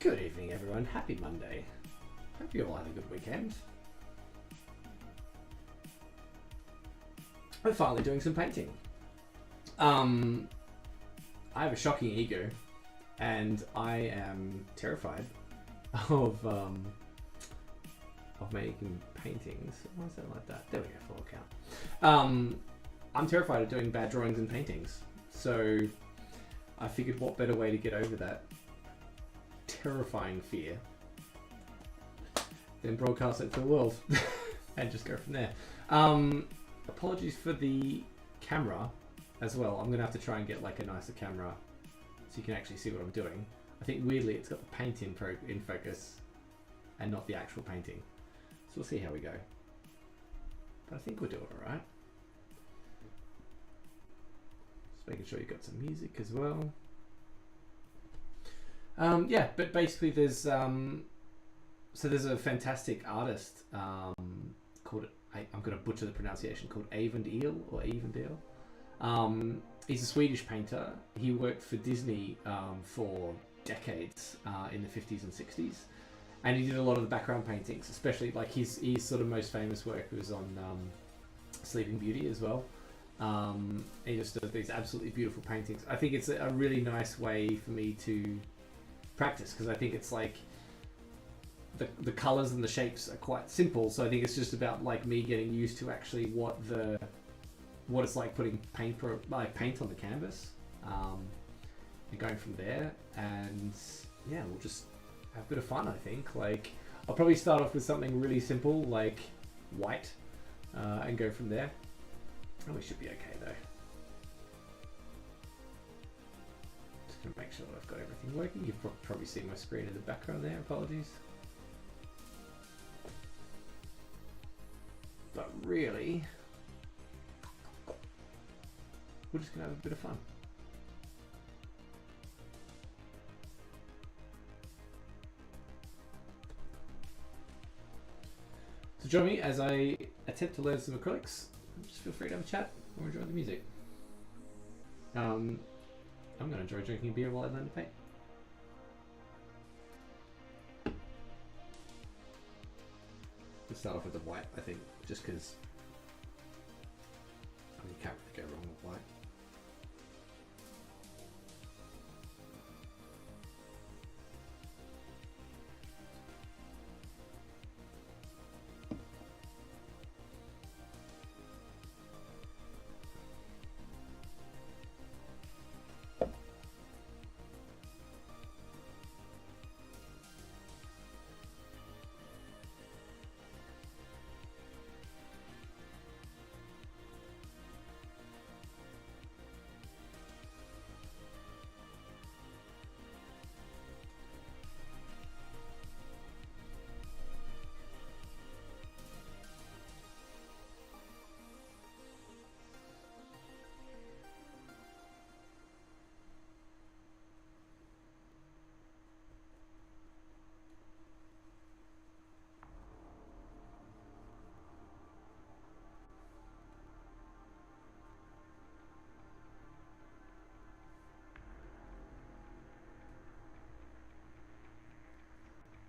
Good evening, everyone. Happy Monday. Hope you all had a good weekend. I'm finally doing some painting. I have a shocking ego, and I am terrified of making paintings. Why is that like that? There we go, full count. I'm terrified of doing bad drawings and paintings, so I figured what better way to get over that terrifying fear than broadcast it to the world and just go from there. Apologies for the camera as well. I'm gonna have to try and get like a nicer camera so you can actually see what I'm doing. I think weirdly it's got the paint in focus and not the actual painting, so we'll see how we go, but I think we're doing all right. Just making sure you've got some music as well. Yeah, but basically there's there's a fantastic artist called, I'm going to butcher the pronunciation, called Avendeel or Avendeel. He's a Swedish painter. He worked for Disney for decades in the 50s and 60s, and he did a lot of the background paintings, especially like his sort of most famous work was on Sleeping Beauty as well. He just does these absolutely beautiful paintings. I think it's a really nice way for me to practice, because I think it's like the colors and the shapes are quite simple, so I think it's just about like me getting used to actually what it's like putting paint on the canvas, and going from there. And yeah, we'll just have a bit of fun. I think like I'll probably start off with something really simple like white, and go from there, and we should be okay though. Just gonna make sure that I've got everything working. You've probably seen my screen in the background there, apologies. But really, we're just gonna have a bit of fun. So join me as I attempt to learn some acrylics. Just feel free to have a chat or enjoy the music. I'm gonna enjoy drinking beer while I learn to paint. Let's start off with the white, I think, just because you can't really go wrong with white.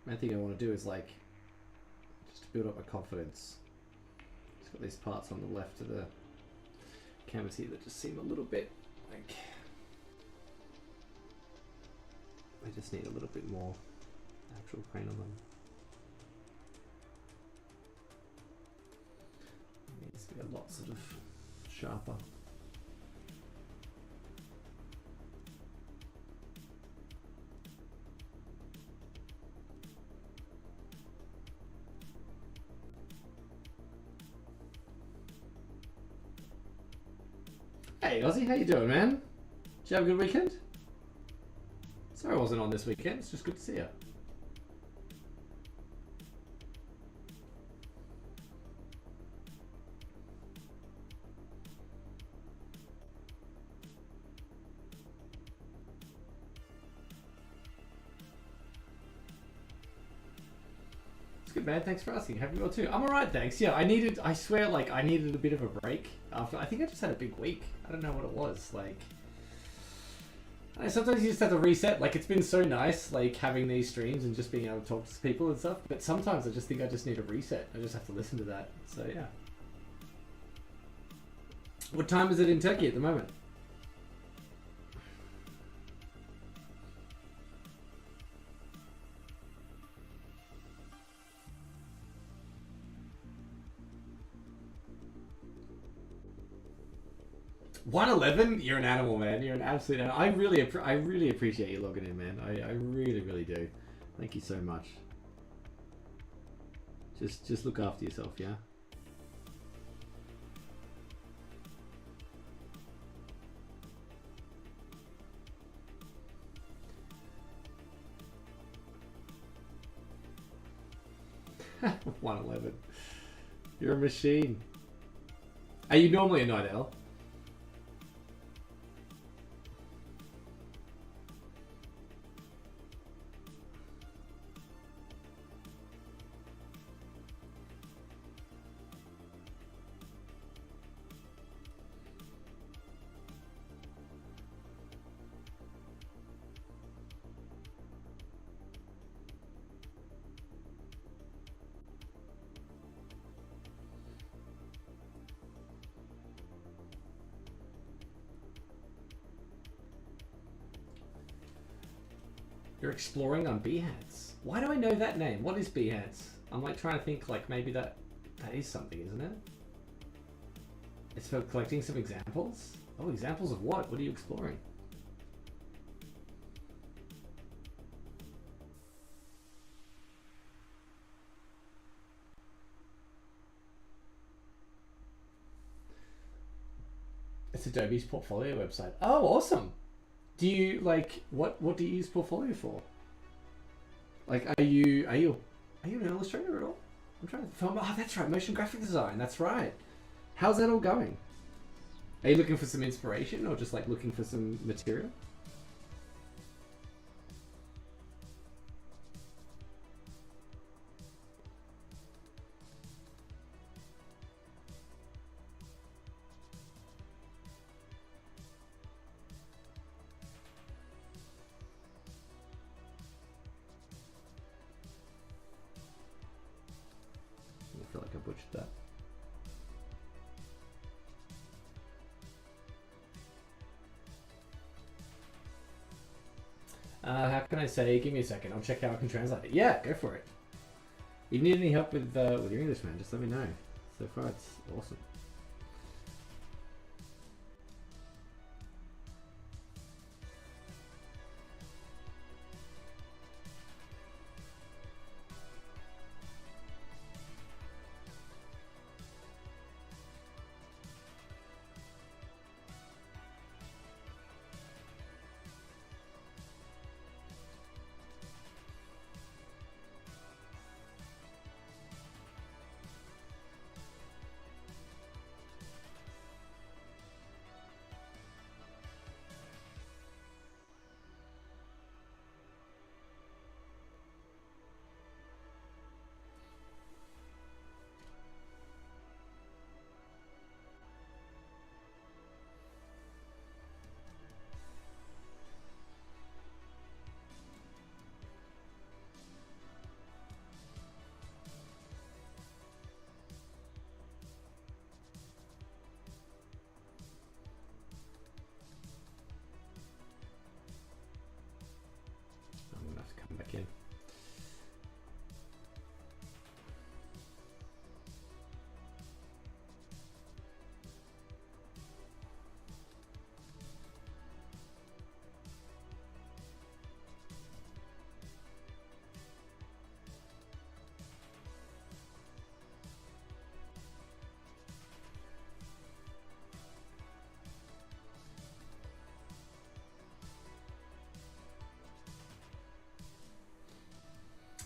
Main thing I want to do is like just to build up my confidence. It's got these parts on the left of the canvas here that just seem a little bit like I just need a little bit more actual paint on them. It needs to be a lot sort of sharper. Hey Ozzy, how you doing, man? Did you have a good weekend? Sorry I wasn't on this weekend, it's just good to see you. It's good, man. Thanks for asking. Happy well too. I'm alright, thanks. Yeah, I swear, like, I needed a bit of a break after. I think I just had a big week. I don't know what it was. Like, And sometimes you just have to reset. Like, it's been so nice, like, having these streams and just being able to talk to people and stuff. But sometimes I just think I just need a reset. I just have to listen to that. So, yeah. What time is it in Turkey at the moment? $111? You're an animal, man. You're an absolute animal. I really appreciate you logging in, man. I really do. Thank you so much. Just look after yourself, yeah? $111. You're a machine. Are you normally a night owl? You're exploring on Behance. Why do I know that name? What is Behance? I'm like trying to think, like, maybe that is something, isn't it? It's for collecting some examples? Oh, examples of what? What are you exploring? It's Adobe's portfolio website. Oh, awesome. Do you like what do you use portfolio for? Like, are you an illustrator at all? I'm trying to film. Oh, that's right, motion graphic design. That's right. How's that all going? Are you looking for some inspiration or just like looking for some material? I feel like I butchered that. How can I say? Give me a second. I'll check how I can translate it. Yeah, go for it. If you need any help with your English, man, just let me know. So far, it's awesome. Again.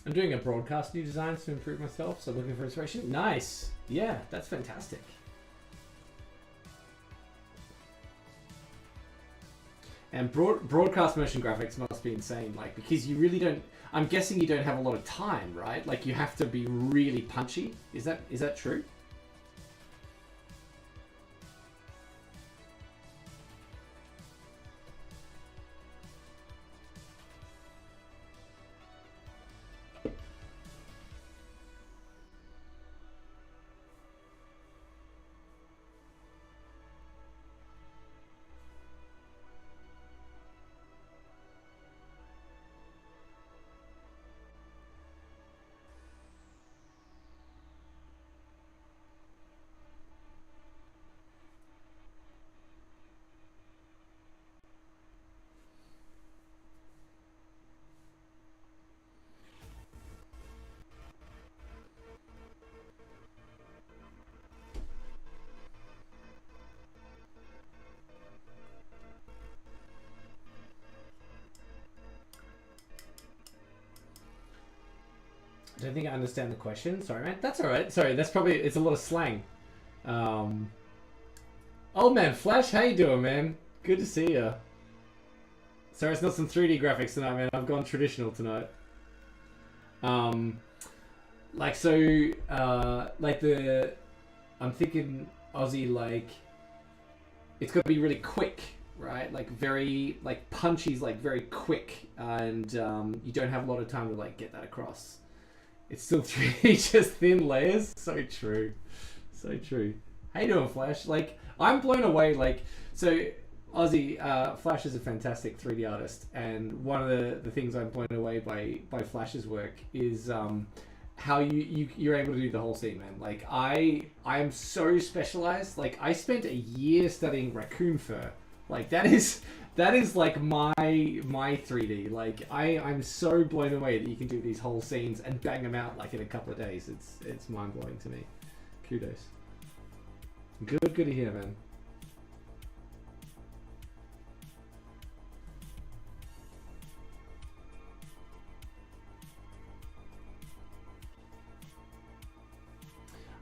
I'm doing a broadcast new designs to improve myself, so looking for inspiration. Nice. Yeah, that's fantastic. And broadcast motion graphics must be insane, like, because you really don't. I'm guessing you don't have a lot of time, right? Like, you have to be really punchy. Is that true? I don't think I understand the question. Sorry, man. That's all right. Sorry, that's probably it's a lot of slang. Um, Old man Flash, how you doing, man? Good to see you. Sorry, it's not some 3D graphics tonight, man. I've gone traditional tonight. Like so, like I'm thinking Aussie, like it's got to be really quick, right? Like very, like punchy's like very quick, and you don't have a lot of time to like get that across. It's still 3D, just thin layers. So true, so true. How you doing, Flash? Like I'm blown away. Like so, Aussie, Flash is a fantastic 3D artist, and one of the things I'm blown away by Flash's work is how you're able to do the whole scene, man. Like I am so specialized. Like I spent a year studying raccoon fur. Like that is like my 3D. Like I'm so blown away that you can do these whole scenes and bang them out like in a couple of days. It's mind blowing to me. Kudos. Good to hear, man.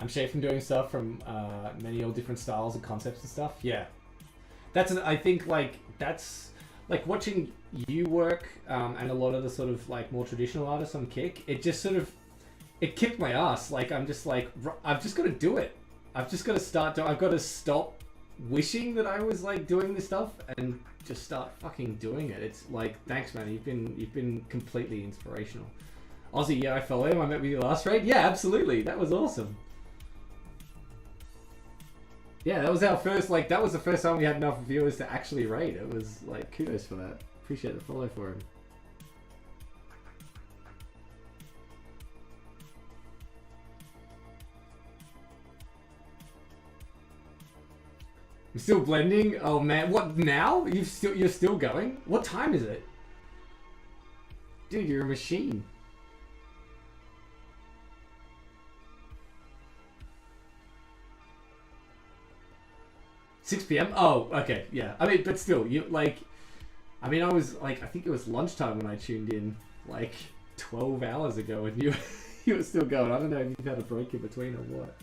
I'm shaping doing stuff from many old different styles and concepts and stuff. Yeah, I think like that's like watching you work and a lot of the sort of like more traditional artists on Kick. It just sort of it kicked my ass. Like I'm just like I've just got to do it. I've just got to start. I've got to stop wishing that I was like doing this stuff and just start fucking doing it. It's like thanks, man. You've been completely inspirational. Aussie, yeah, I follow him. I met with you last raid. Yeah, absolutely. That was awesome. Yeah, that was our first, like, that was the first time we had enough viewers to actually raid. It was, like, kudos for that. Appreciate the follow for him. I'm still blending? Oh, man. What, now? You're still going? What time is it? Dude, you're a machine. 6 p.m. Oh, okay, yeah. I mean, but still, you like. I mean, I was like, I think it was lunchtime when I tuned in, like 12 hours ago, and you were still going. I don't know if you've had a break in between or what.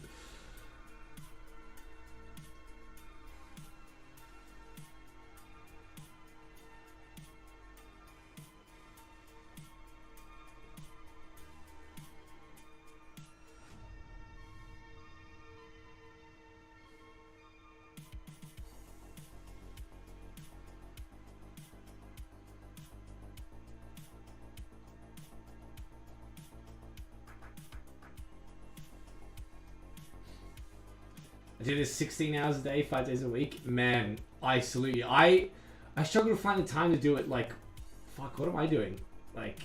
I do this 16 hours a day, 5 days a week. Man, I salute you. I struggle to find the time to do it. Like, fuck, what am I doing? Like,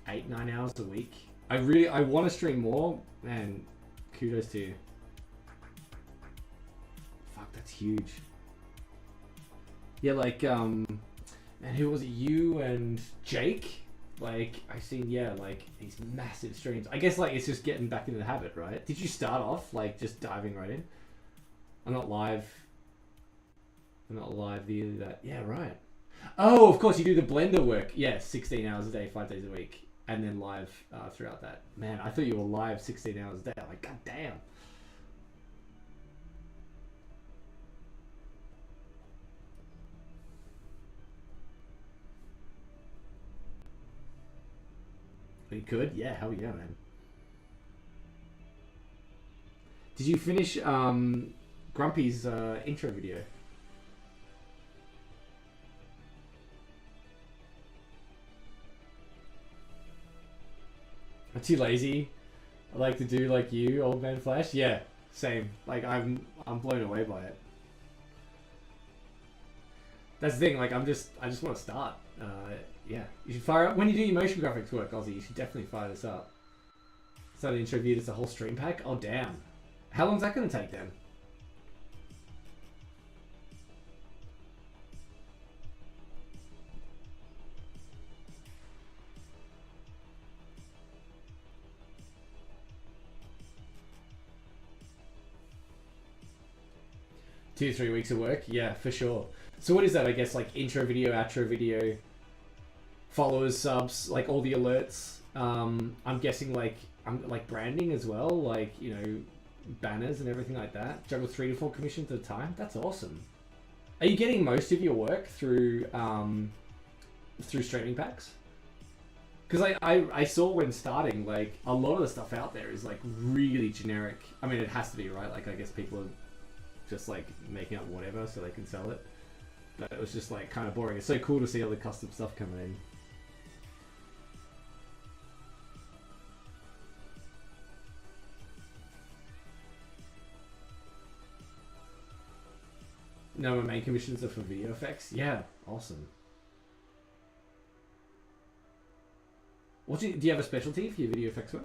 8-9 hours a week. I want to stream more. Man, kudos to you. Fuck, that's huge. Yeah, like, man, who was it? You and Jake? Like, I've seen, yeah, like, these massive streams. I guess, like, it's just getting back into the habit, right? Did you start off, like, just diving right in? I'm not live. I'm not live either. That. Yeah, right. Oh, of course, you do the Blender work. Yeah, 16 hours a day, 5 days a week. And then live throughout that. Man, I thought you were live 16 hours a day. I'm like, god damn. You could? Yeah, hell yeah, man. Did you finish Grumpy's intro video? I'm too lazy. I like to do like you, old man Flash. Yeah, same. Like I'm blown away by it. That's the thing. Like I just want to start. Yeah, you should fire up when you do your motion graphics work, Aussie. You should definitely fire this up. So the intro video is a whole stream pack. Oh damn! How long's that going to take then? Two, 3 weeks of work? Yeah, for sure. So what is that? I guess like intro video, outro video. followers, subs, like all the alerts. I'm guessing like branding as well, like banners and everything like that. Juggle 3 to 4 commissions at a time. That's awesome. Are you getting most of your work through streaming packs? Because I saw when starting, like, a lot of the stuff out there is, like, really generic. I mean, it has to be, right? Like, I guess people are just, like, making up whatever so they can sell it. But it was just, like, kind of boring. It's so cool to see all the custom stuff coming in. No, my main commissions are for video effects. Yeah, awesome. Do you have a specialty for your video effects work?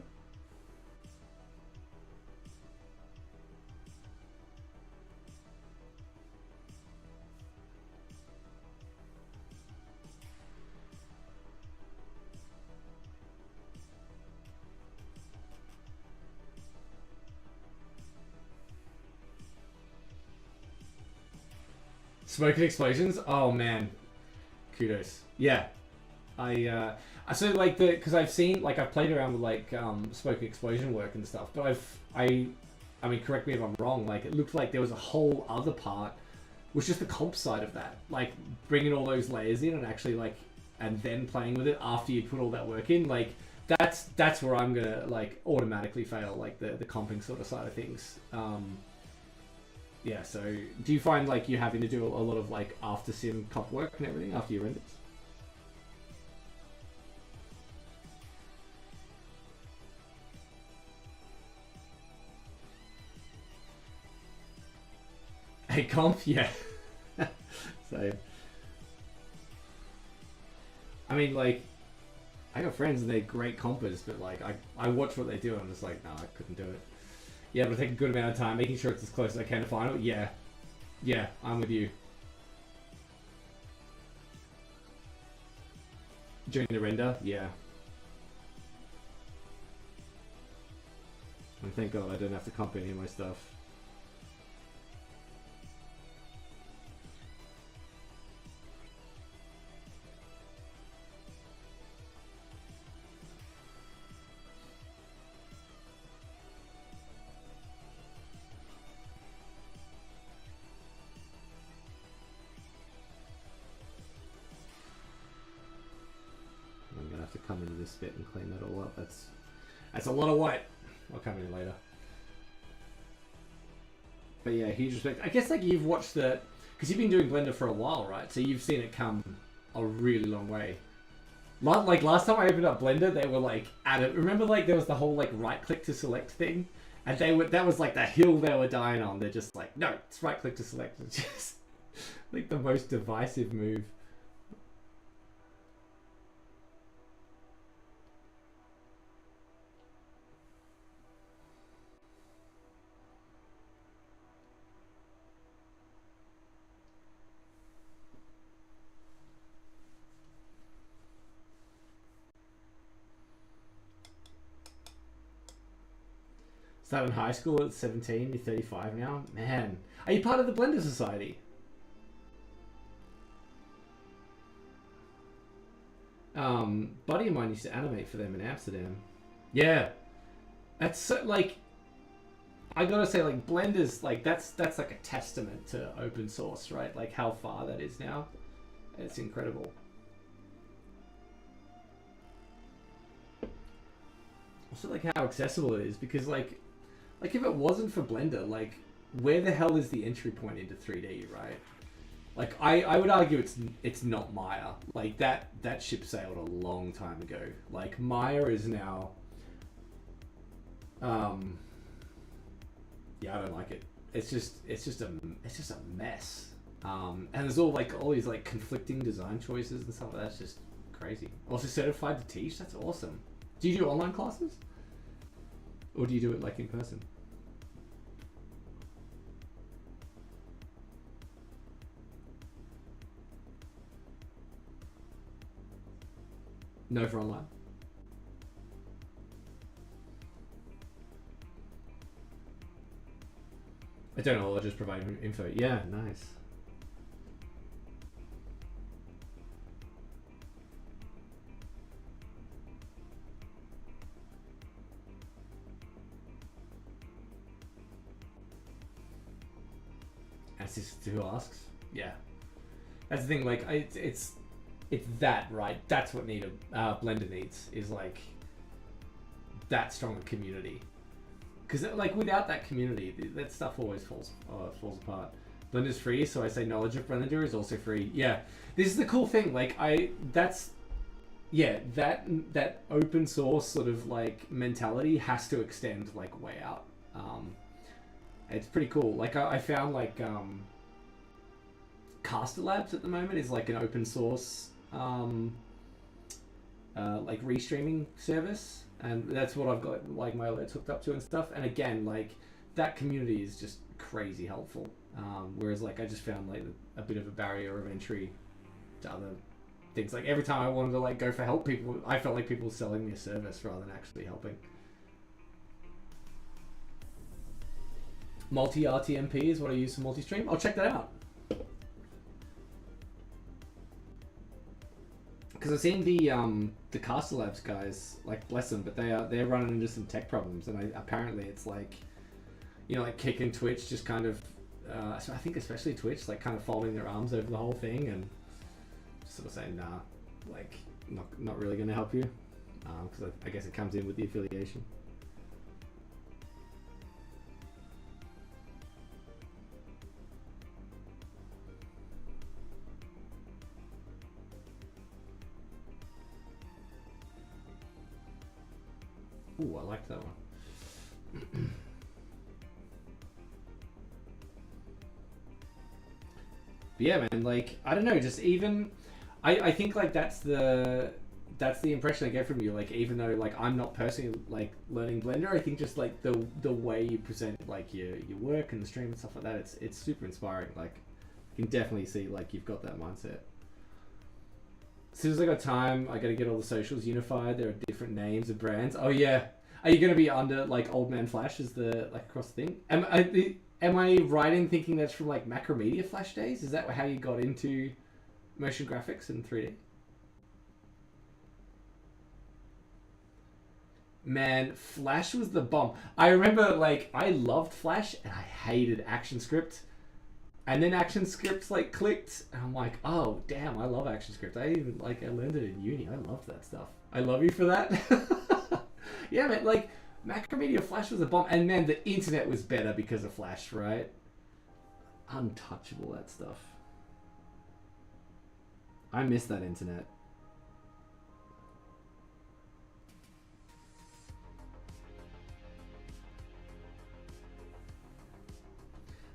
Smoke and explosions? Oh man, kudos. Yeah, so like because I've seen, like, I've played around with like smoke and explosion work and stuff, but I mean, correct me if I'm wrong, like it looked like there was a whole other part which is the comp side of that, like bringing all those layers in and actually like and then playing with it after you put all that work in. Like that's where I'm gonna like automatically fail, like the comping sort of side of things. Yeah, so do you find like you're having to do a lot of like after sim comp work and everything after you render? Hey, comp, yeah. So, I mean, like, I got friends and they're great compers, but like, I watch what they do and I'm just like, no, I couldn't do it. Yeah, but I take a good amount of time, making sure it's as close as I can to final. Yeah, yeah, I'm with you. During the render, yeah. And thank God I don't have to comp any of my stuff. To come into this bit and clean that all up. That's a lot of white. I'll come in later. But yeah, huge respect. I guess like you've watched the, because you've been doing Blender for a while, right? So you've seen it come a really long way. Like last time I opened up Blender, they were like at it. Remember, like there was the whole like right click to select thing, and that was like the hill they were dying on. They're just like, no, it's right click to select. It's just like the most divisive move. Started in high school at 17, you're 35 now? Man. Are you part of the Blender Society? Buddy of mine used to animate for them in Amsterdam. Yeah. That's so, like, I gotta say, like, Blender's, like, that's like a testament to open source, right? Like, how far that is now. It's incredible. Also, like, how accessible it is, because, like if it wasn't for Blender, like, where the hell is the entry point into 3D, right? Like, I would argue it's not Maya. Like, that ship sailed a long time ago. Like, Maya is now... yeah, I don't like it. It's just a mess. And there's all these, like, conflicting design choices and stuff like that. It's just crazy. Also certified to teach? That's awesome. Do you do online classes? Or do you do it, like, in person? No for online. I don't know, I'll just provide info. Yeah, nice. Assist who asks? Yeah. That's the thing, like, it's that, right? That's what Blender needs, is like that strong a community. Because like without that community, that stuff always falls apart. Blender's free, so I say knowledge of Blender is also free. Yeah, this is the cool thing. Like that open source sort of like mentality has to extend like way out. It's pretty cool. Like I found like Caster Labs at the moment is like an open source like restreaming service, and that's what I've got like my alerts hooked up to and stuff. And again, like that community is just crazy helpful. Whereas like I just found like a bit of a barrier of entry to other things. Like every time I wanted to like go for help, I felt like people were selling me a service rather than actually helping. Multi RTMP is what I use for multi-stream. I'll check that out. Because I've seen the Caster Labs guys, like bless them, but they're running into some tech problems, and apparently it's like, you know, like Kick and Twitch just kind of, so I think especially Twitch, like kind of folding their arms over the whole thing and just sort of saying, nah, like not really going to help you, because I guess it comes in with the affiliation. Ooh, I liked that one. But yeah, man, like, I don't know, just even, I think like that's the impression I get from you. Like, even though like I'm not personally like learning Blender, I think just like the way you present like your work and the stream and stuff like that, it's super inspiring. Like, you can definitely see like you've got that mindset. As soon as I got time, I got to get all the socials unified. There are different names of brands. Oh yeah, are you going to be under like Old Man Flash as the like across the thing? Am I right in thinking that's from like Macromedia Flash days? Is that how you got into motion graphics and 3D? Man, Flash was the bomb. I remember like I loved Flash and I hated ActionScript. And then ActionScript like clicked, and I'm like, oh damn, I love ActionScript. I learned it in uni. I love that stuff. I love you for that. Yeah, man, like Macromedia Flash was a bomb, and man, the internet was better because of Flash, right? Untouchable, that stuff. I miss that internet.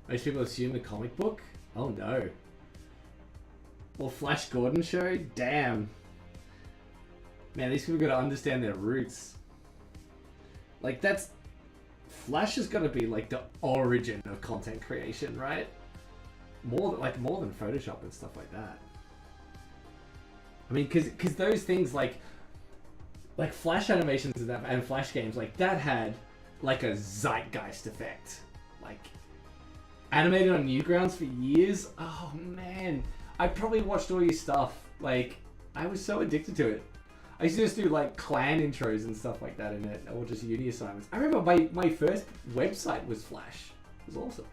Most people assume a comic book? Oh no. Or Flash Gordon show? Damn. Man, these people gotta understand their roots. Like that's... Flash has gotta be like the origin of content creation, right? More than Photoshop and stuff like that. I mean, cause those things like Flash animations and Flash games, like that had like a zeitgeist effect. Like... Animated on Newgrounds for years. Oh man, I probably watched all your stuff. Like, I was so addicted to it. I used to just do like clan intros and stuff like that in it, or just uni assignments. I remember my first website was Flash. It was awesome.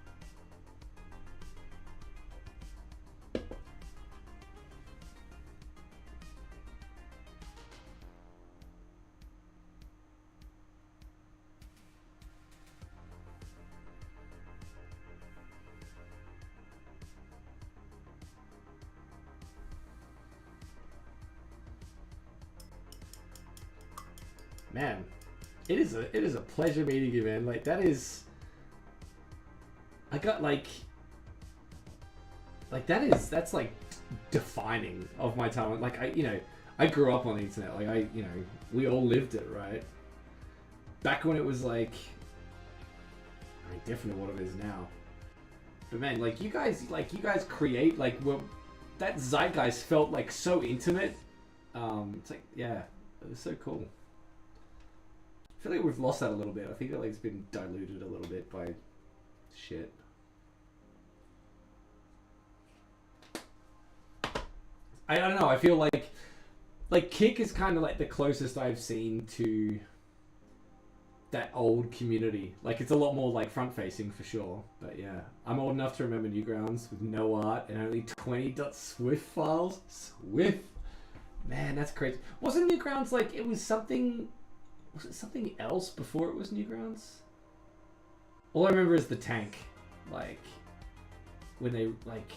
Man, it is a pleasure meeting you, man. Like that is, I got that's like defining of my time. Like I grew up on the internet. Like we all lived it, right? Back when it was like, I mean, definitely what it is now. But man, like you guys create that zeitgeist felt like so intimate. It's like, yeah, it was so cool. I feel like we've lost that a little bit. I think that it's been diluted a little bit by shit. I don't know. I feel like Kick is kind of like the closest I've seen to that old community. Like, it's a lot more like front facing for sure. But yeah, I'm old enough to remember Newgrounds with no art and only 20.swift files. Swift, man, that's crazy. Wasn't Newgrounds like it was something? Was it something else before it was Newgrounds? All I remember is the tank. Like, when they like,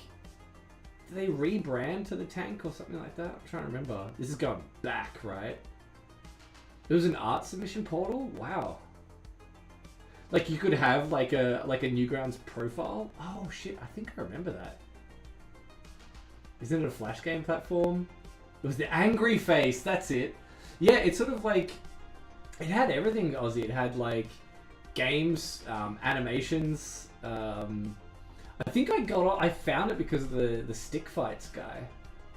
did they rebrand to the tank or something like that? I'm trying to remember. This is going back, right? It was an art submission portal? Wow. Like, you could have like a Newgrounds profile? Oh shit, I think I remember that. Isn't it a Flash game platform? It was the Angry Face, that's it. Yeah, it's sort of like, it had everything, Aussie. It had like games, animations. I think I found it because of the stick fights guy.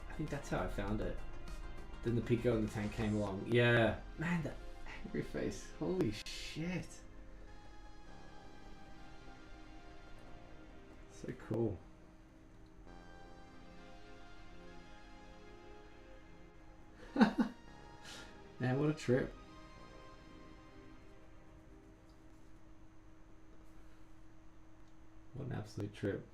I think that's how I found it. Then the Pico and the tank came along. Yeah. Man, that Angry Face. Holy shit. So cool. Man, what a trip. What an absolute trip.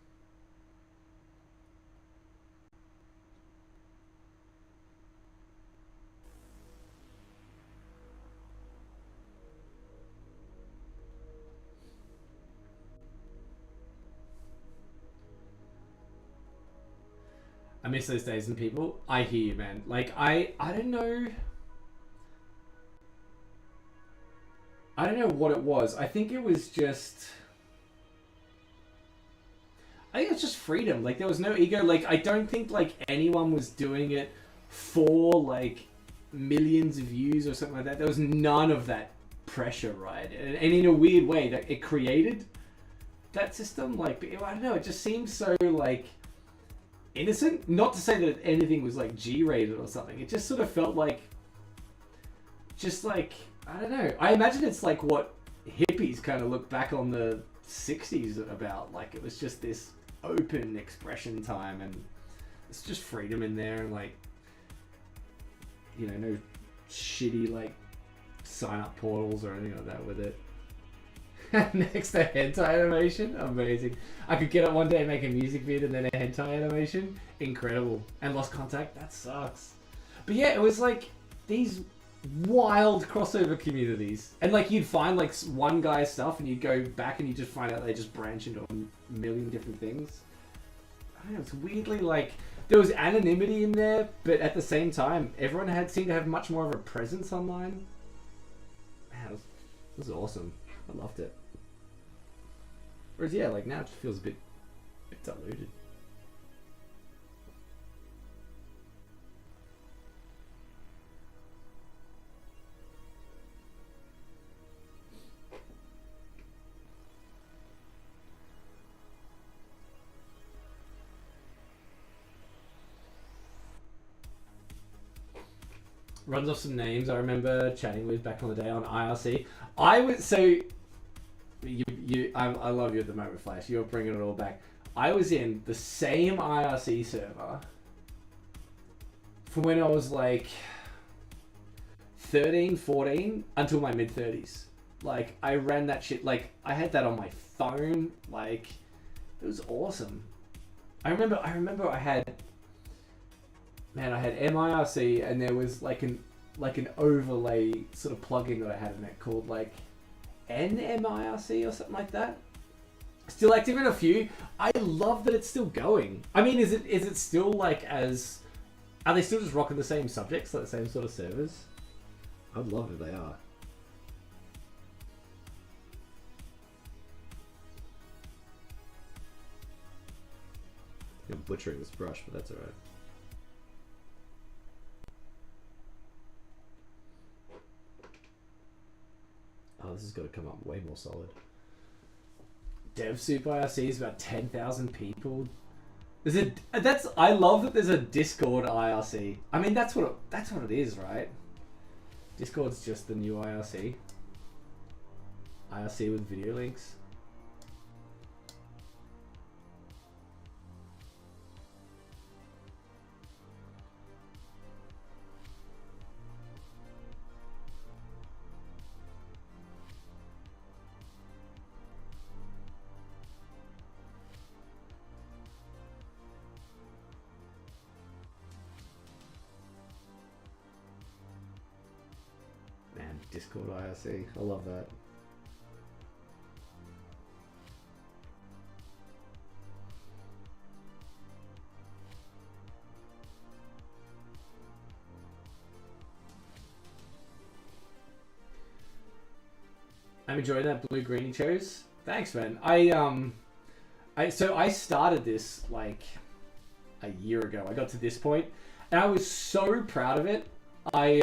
I miss those days and people. I hear you, man. Like, I don't know. I don't know what it was. I think it was just... I think it's just freedom. Like, there was no ego. Like, I don't think, like, anyone was doing it for, like, millions of views or something like that. There was none of that pressure, right? And in a weird way, that it created that system. Like, I don't know. It just seems so, like, innocent. Not to say that anything was, like, G-rated or something. It just sort of felt like... Just, like... I don't know. I imagine it's, like, what hippies kind of look back on the 60s about. Like, it was just this open expression time, and it's just freedom in there, and like, you know, no shitty like sign up portals or anything like that with it. Next to hentai animation, amazing. I could get up one day and make a music vid and then a hentai animation, incredible. And lost contact, that sucks. But yeah, it was like these wild crossover communities, and like you'd find like one guy's stuff and you'd go back and you just find out they just branch into a million different things. I don't know, it's weirdly like there was anonymity in there, but at the same time everyone seemed to have much more of a presence online. Man, it was awesome. I loved it. Whereas yeah, like now it just feels a bit diluted. Runs off some names I remember chatting with back in the day on IRC. I love you at the moment, Flash. You're bringing it all back. I was in the same IRC server from when I was like 13, 14 until my mid 30s. Like, I ran that shit. Like, I had that on my phone. Like, it was awesome. I remember I had MIRC, and there was like an overlay sort of plugin that I had in it called like NMIRC or something like that. Still active in a few. I love that it's still going. I mean, is it still like are they still just rocking the same subjects, like the same sort of servers? I'd love if they are. I'm butchering this brush, but that's alright. Oh, this has got to come up way more solid. DevSoup IRC is about 10,000 people. I love that there's a Discord IRC. I mean, that's what it is, right? Discord's just the new IRC. IRC with video links. Discord IRC. I love that. I'm enjoying that blue green you chose. Thanks, man. So I started this like a year ago. I got to this point, and I was so proud of it. I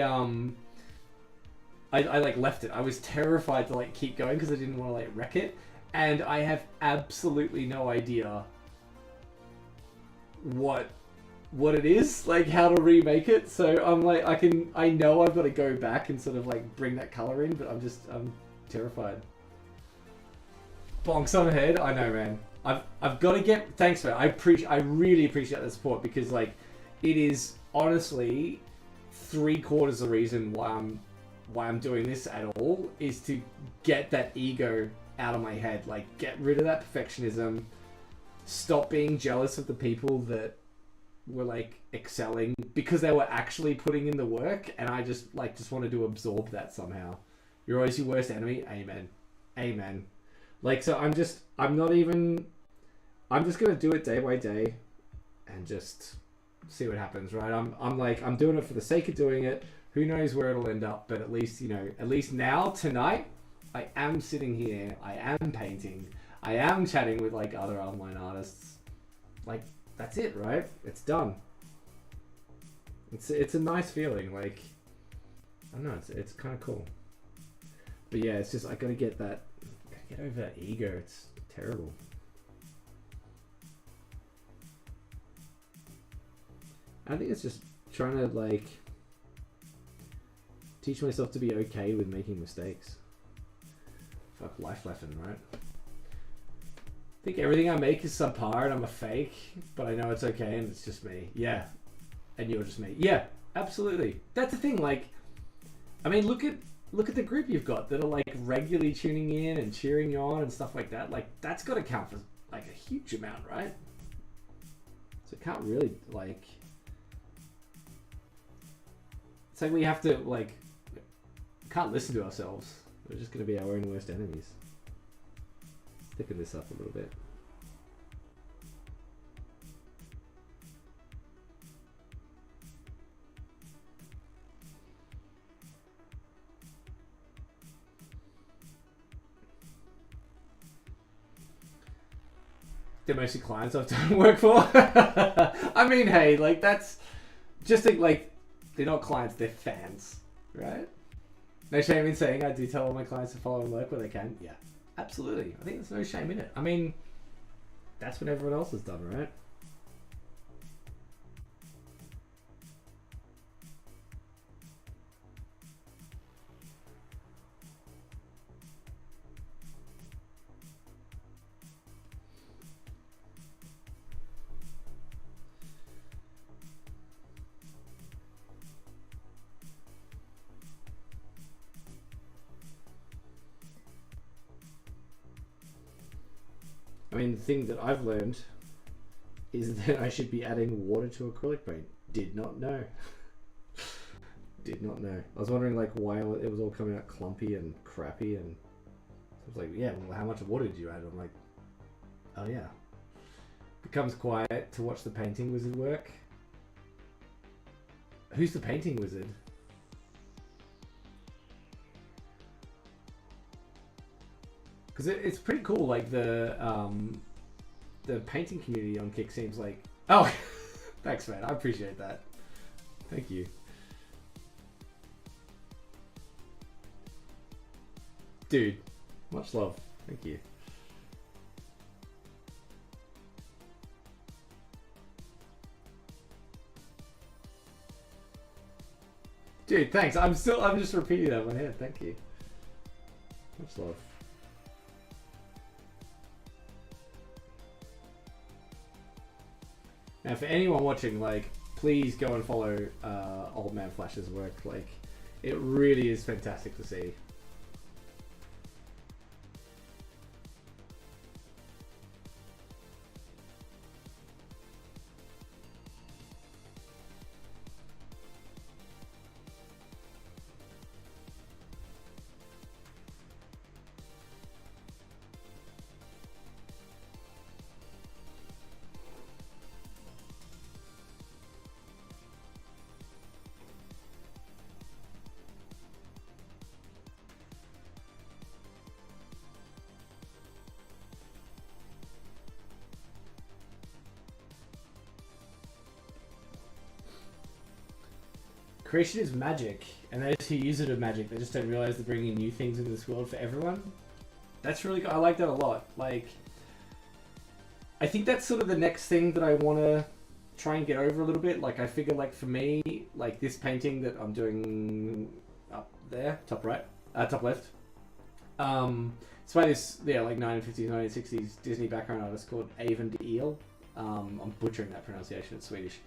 like left it. I was terrified to like keep going because I didn't want to like wreck it, and I have absolutely no idea what it is, like how to remake it. So I'm like, I know I've got to go back and sort of like bring that color in, but I'm terrified. Bonks on the head. I know, man. I've got to get. Thanks, man. I really appreciate the support because like it is honestly 3/4 the reason why I'm doing this at all is to get that ego out of my head. Like get rid of that perfectionism. Stop being jealous of the people that were like excelling because they were actually putting in the work, and I just wanted to absorb that somehow. You're always your worst enemy. Amen. Amen. Like, so I'm just going to do it day by day and just see what happens, right? I'm doing it for the sake of doing it. Who knows where it'll end up, but at least, at least now, tonight, I am sitting here, I am painting, I am chatting with like other online artists. Like, that's it, right? It's done. It's a nice feeling, like, I don't know, it's kind of cool. But yeah, it's just, I gotta get over that ego. It's terrible. I think it's just trying to like teach myself to be okay with making mistakes. Fuck, life lesson, right? I think everything I make is subpar and I'm a fake, but I know it's okay and it's just me. Yeah. And you're just me. Yeah, absolutely. That's the thing, like, I mean, look at the group you've got that are like regularly tuning in and cheering you on and stuff like that. Like, that's got to count for like a huge amount, right? So it can't really like. It's like we have to like. Can't listen to ourselves. We're just gonna be our own worst enemies. Thicken this up a little bit. They're mostly clients I've done work for. I mean, hey, like that's just like they're not clients, they're fans, right? No shame in saying I do tell all my clients to follow and work where they can. Yeah, absolutely. I think there's no shame in it. I mean, that's what everyone else has done, right? I mean, the thing that I've learned is that I should be adding water to acrylic paint. Did not know. Did not know. I was wondering like why it was all coming out clumpy and crappy, and I was like, yeah, well, how much water did you add? I'm like, oh yeah. Becomes quiet to watch the painting wizard work. Who's the painting wizard? Because it's pretty cool, like the painting community on Kick seems like... Oh, thanks man, I appreciate that. Thank you. Dude, much love. Thank you. Dude, thanks. I'm just repeating that in my head. Thank you. Much love. Now, for anyone watching, like, please go and follow Old Man Flash's work. Like, it really is fantastic to see. Creation is magic, and those who use it are magic. They just don't realize they're bringing new things into this world for everyone. That's really good. I like that a lot. Like, I think that's sort of the next thing that I want to try and get over a little bit. Like, I figure, like, for me, like, this painting that I'm doing up there, top right, top left, it's by this, yeah, like, 1950s, 1960s Disney background artist called Eyvind Eel. I'm butchering that pronunciation, it's Swedish.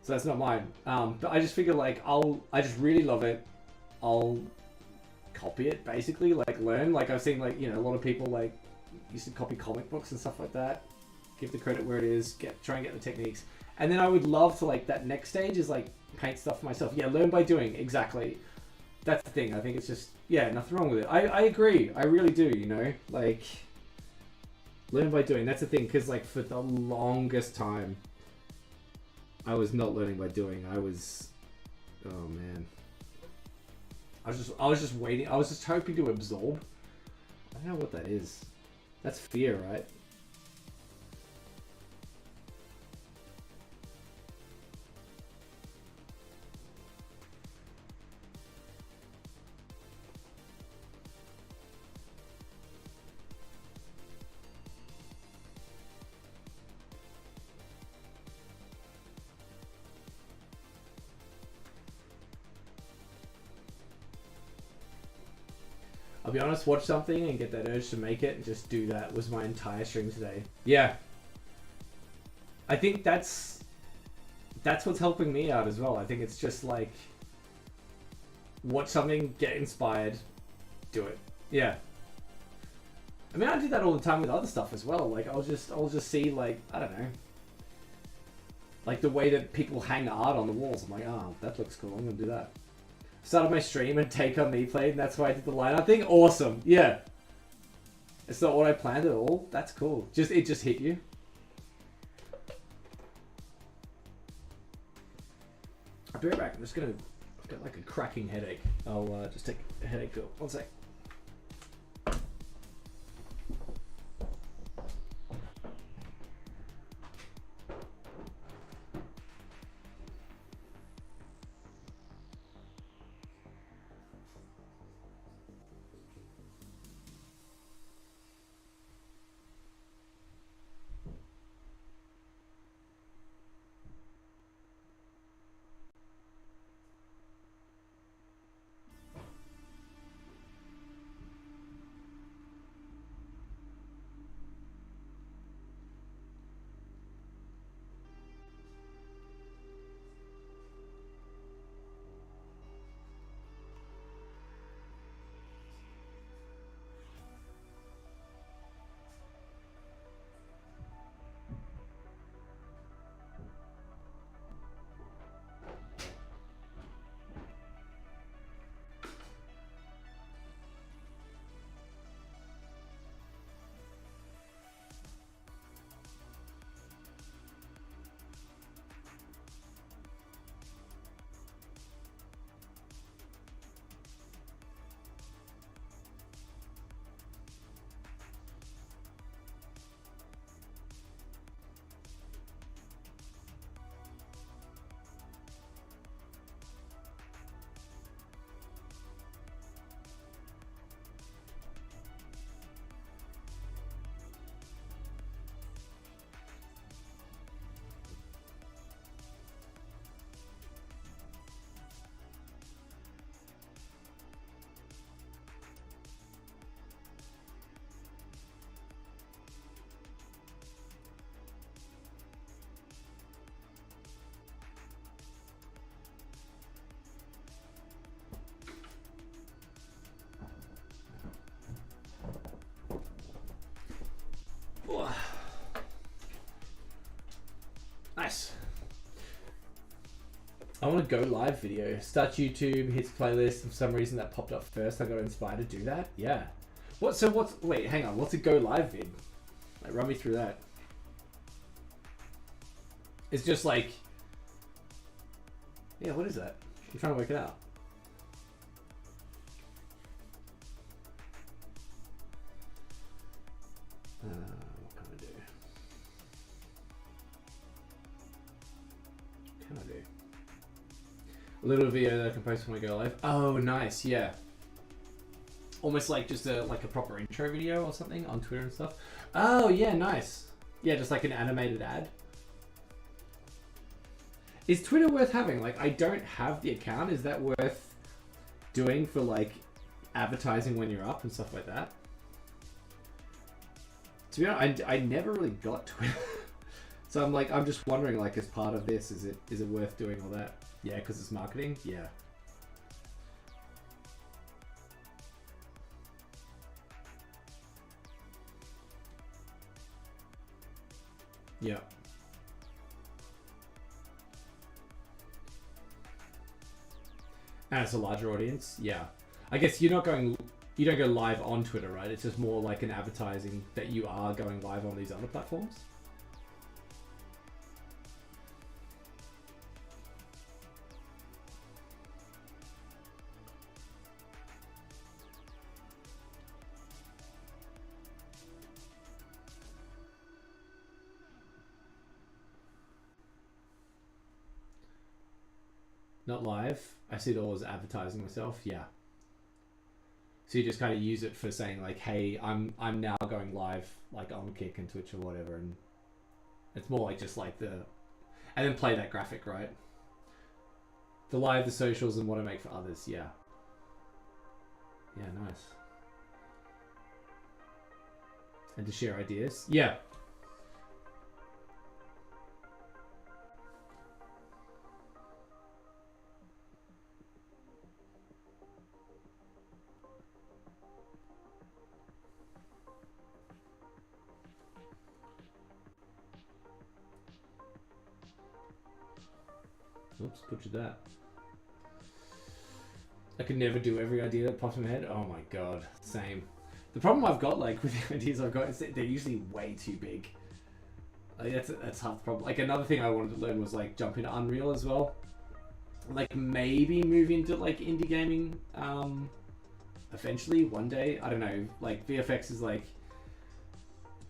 So that's not mine. But I just figure, like, I just really love it. I'll copy it, basically, like, learn. Like, I've seen, like, you know, a lot of people, like, used to copy comic books and stuff like that. Give the credit where it is, try and get the techniques. And then I would love to, like, that next stage is, like, paint stuff for myself. Yeah, learn by doing, exactly. That's the thing. I think it's just, yeah, nothing wrong with it. I agree. I really do, you know? Like, learn by doing. That's the thing, because, like, for the longest time, I was not learning by doing. I was, oh man. I was just waiting. I was just hoping to absorb. I don't know what that is. That's fear, right? I'll be honest, watch something and get that urge to make it and just do that was my entire stream today. Yeah. I think that's what's helping me out as well. I think it's just like, watch something, get inspired, do it. Yeah. I mean, I do that all the time with other stuff as well. Like, I'll just see, like, I don't know, like the way that people hang art on the walls. I'm like, oh, that looks cool. I'm gonna do that. Started my stream and Take On Me played, and that's why I did the lineup thing. Awesome. Yeah. It's not what I planned at all. That's cool. It just hit you. I'll be right back. I've got like a cracking headache. I'll just take a headache pill. One sec. Nice. I want to go live video. Start YouTube, hits playlist. For some reason that popped up first. I got inspired to do that. Yeah. Wait, hang on. What's a go live vid? Like, run me through that. It's just like, yeah, what is that? I'm trying to work it out. What can I do? What can I do? A little video that I can post when I go live. Oh, nice, yeah. Almost like just a proper intro video or something on Twitter and stuff. Oh, yeah, nice. Yeah, just like an animated ad. Is Twitter worth having? Like, I don't have the account. Is that worth doing for like advertising when you're up and stuff like that? To be honest, I never really got Twitter. So I'm just wondering, like, as part of this, is it worth doing all that? Yeah, because it's marketing? Yeah. Yeah. And it's a larger audience? Yeah. I guess you don't go live on Twitter, right? It's just more like an advertising that you are going live on these other platforms? Not live. I see it all as advertising myself. Yeah. So you just kind of use it for saying like, hey, I'm now going live like on Kick and Twitch or whatever, and it's more like just like and then play that graphic, right? The live, the socials, and what I make for others. Yeah. Yeah, nice. And to share ideas. Yeah. Oops, butchered that. I could never do every idea that pops in my head. Oh my god, same. The problem I've got, like, with the ideas I've got is that they're usually way too big. Like, that's half the problem. Like, another thing I wanted to learn was, like, jump into Unreal as well. Like, maybe move into, like, indie gaming, eventually, one day. I don't know. Like, VFX is, like...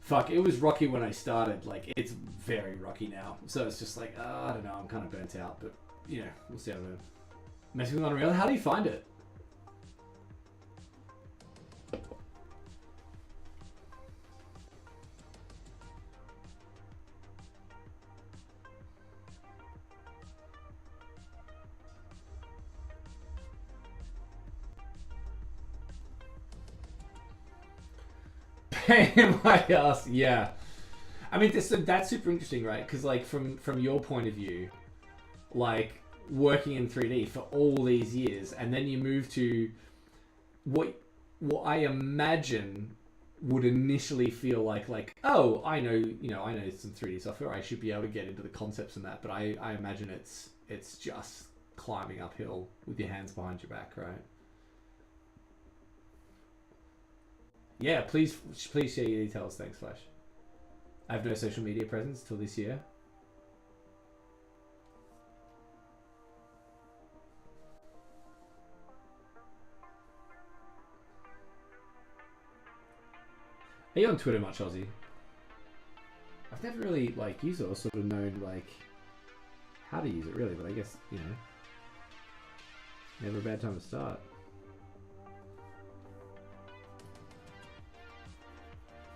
Fuck, it was rocky when I started. Like, it's very rocky now. So it's just like, I don't know, I'm kind of burnt out. But, you know, we'll see how it goes. Messing with Unreal, how do you find it? Pain in my ass, yeah. I mean, that's super interesting, right? Because, like, from your point of view, like, working in 3D for all these years, and then you move to what I imagine would initially feel like, oh, I know some 3D software, I should be able to get into the concepts and that, but I imagine it's just climbing uphill with your hands behind your back, right? Yeah, please share your details. Thanks, Flash. I have no social media presence till this year. Are you on Twitter much, Ozzy? I've never really like used it or sort of known like how to use it really, but I guess, you know, never a bad time to start.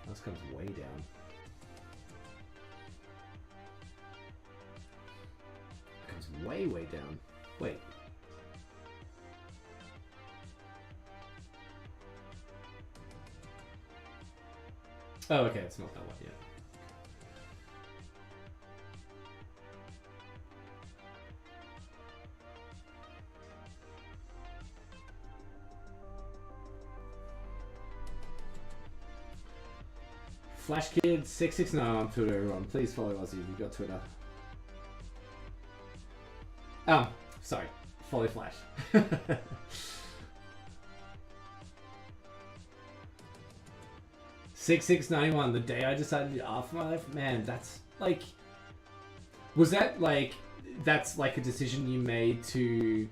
This comes way down. It comes way down. Wait. Oh, okay, it's not that one yet. FlashKid669 on Twitter, everyone. Please follow us if you've got Twitter. Sorry. Follow Flash. 6691, the day I decided to Afterlife. Man, that's like... Was that like... That's like a decision you made to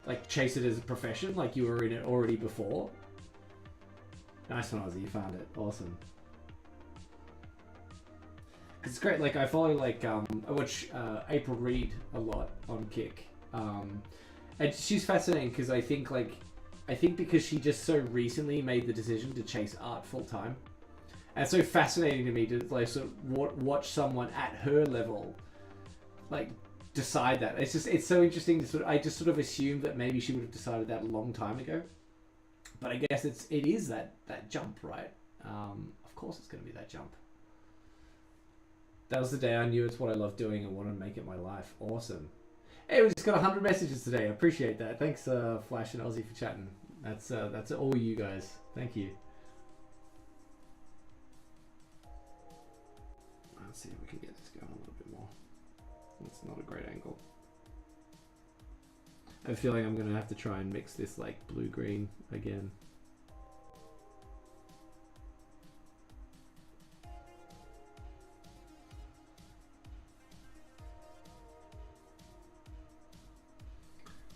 like chase it as a profession? Like you were in it already before? Nice one, Ozzy. You found it. Awesome. It's great. Like I follow like I watch April Reed a lot on Kick, And she's fascinating because I think because she just so recently made the decision to chase art full time, and it's so fascinating to me to like sort of watch someone at her level, like decide that. It's so interesting to sort of, I just sort of assumed that maybe she would have decided that a long time ago, but I guess it is that jump, right? Of course it's going to be that jump. That was the day I knew it's what I love doing and wanted to make it my life. Awesome. Hey, we just got 100 messages today. I appreciate that. Thanks, Flash and Aussie, for chatting. That's all you guys. Thank you. Let's see if we can get this going a little bit more. It's not a great angle. I have a feeling I'm going to have to try and mix this like blue-green again.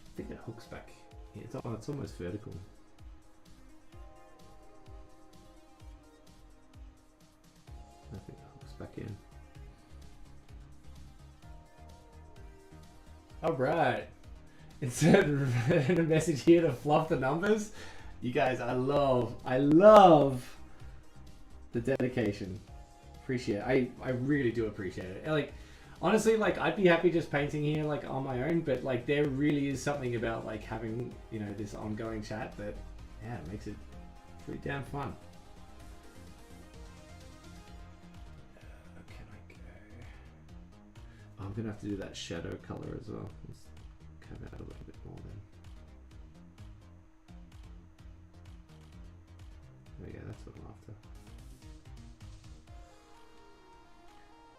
I think it hooks back. Yeah, it's almost vertical. I think it hooks back in. All right. Insert a message here to fluff the numbers. You guys, I love the dedication. Appreciate it. I really do appreciate it. Like, honestly, like, I'd be happy just painting here, like, on my own, but, like, there really is something about, like, having, you know, this ongoing chat that, yeah, makes it pretty damn fun. Can I go? Oh, I'm gonna have to do that shadow color as well. Let's cut out a little bit more then. Oh yeah, that's what I'm after.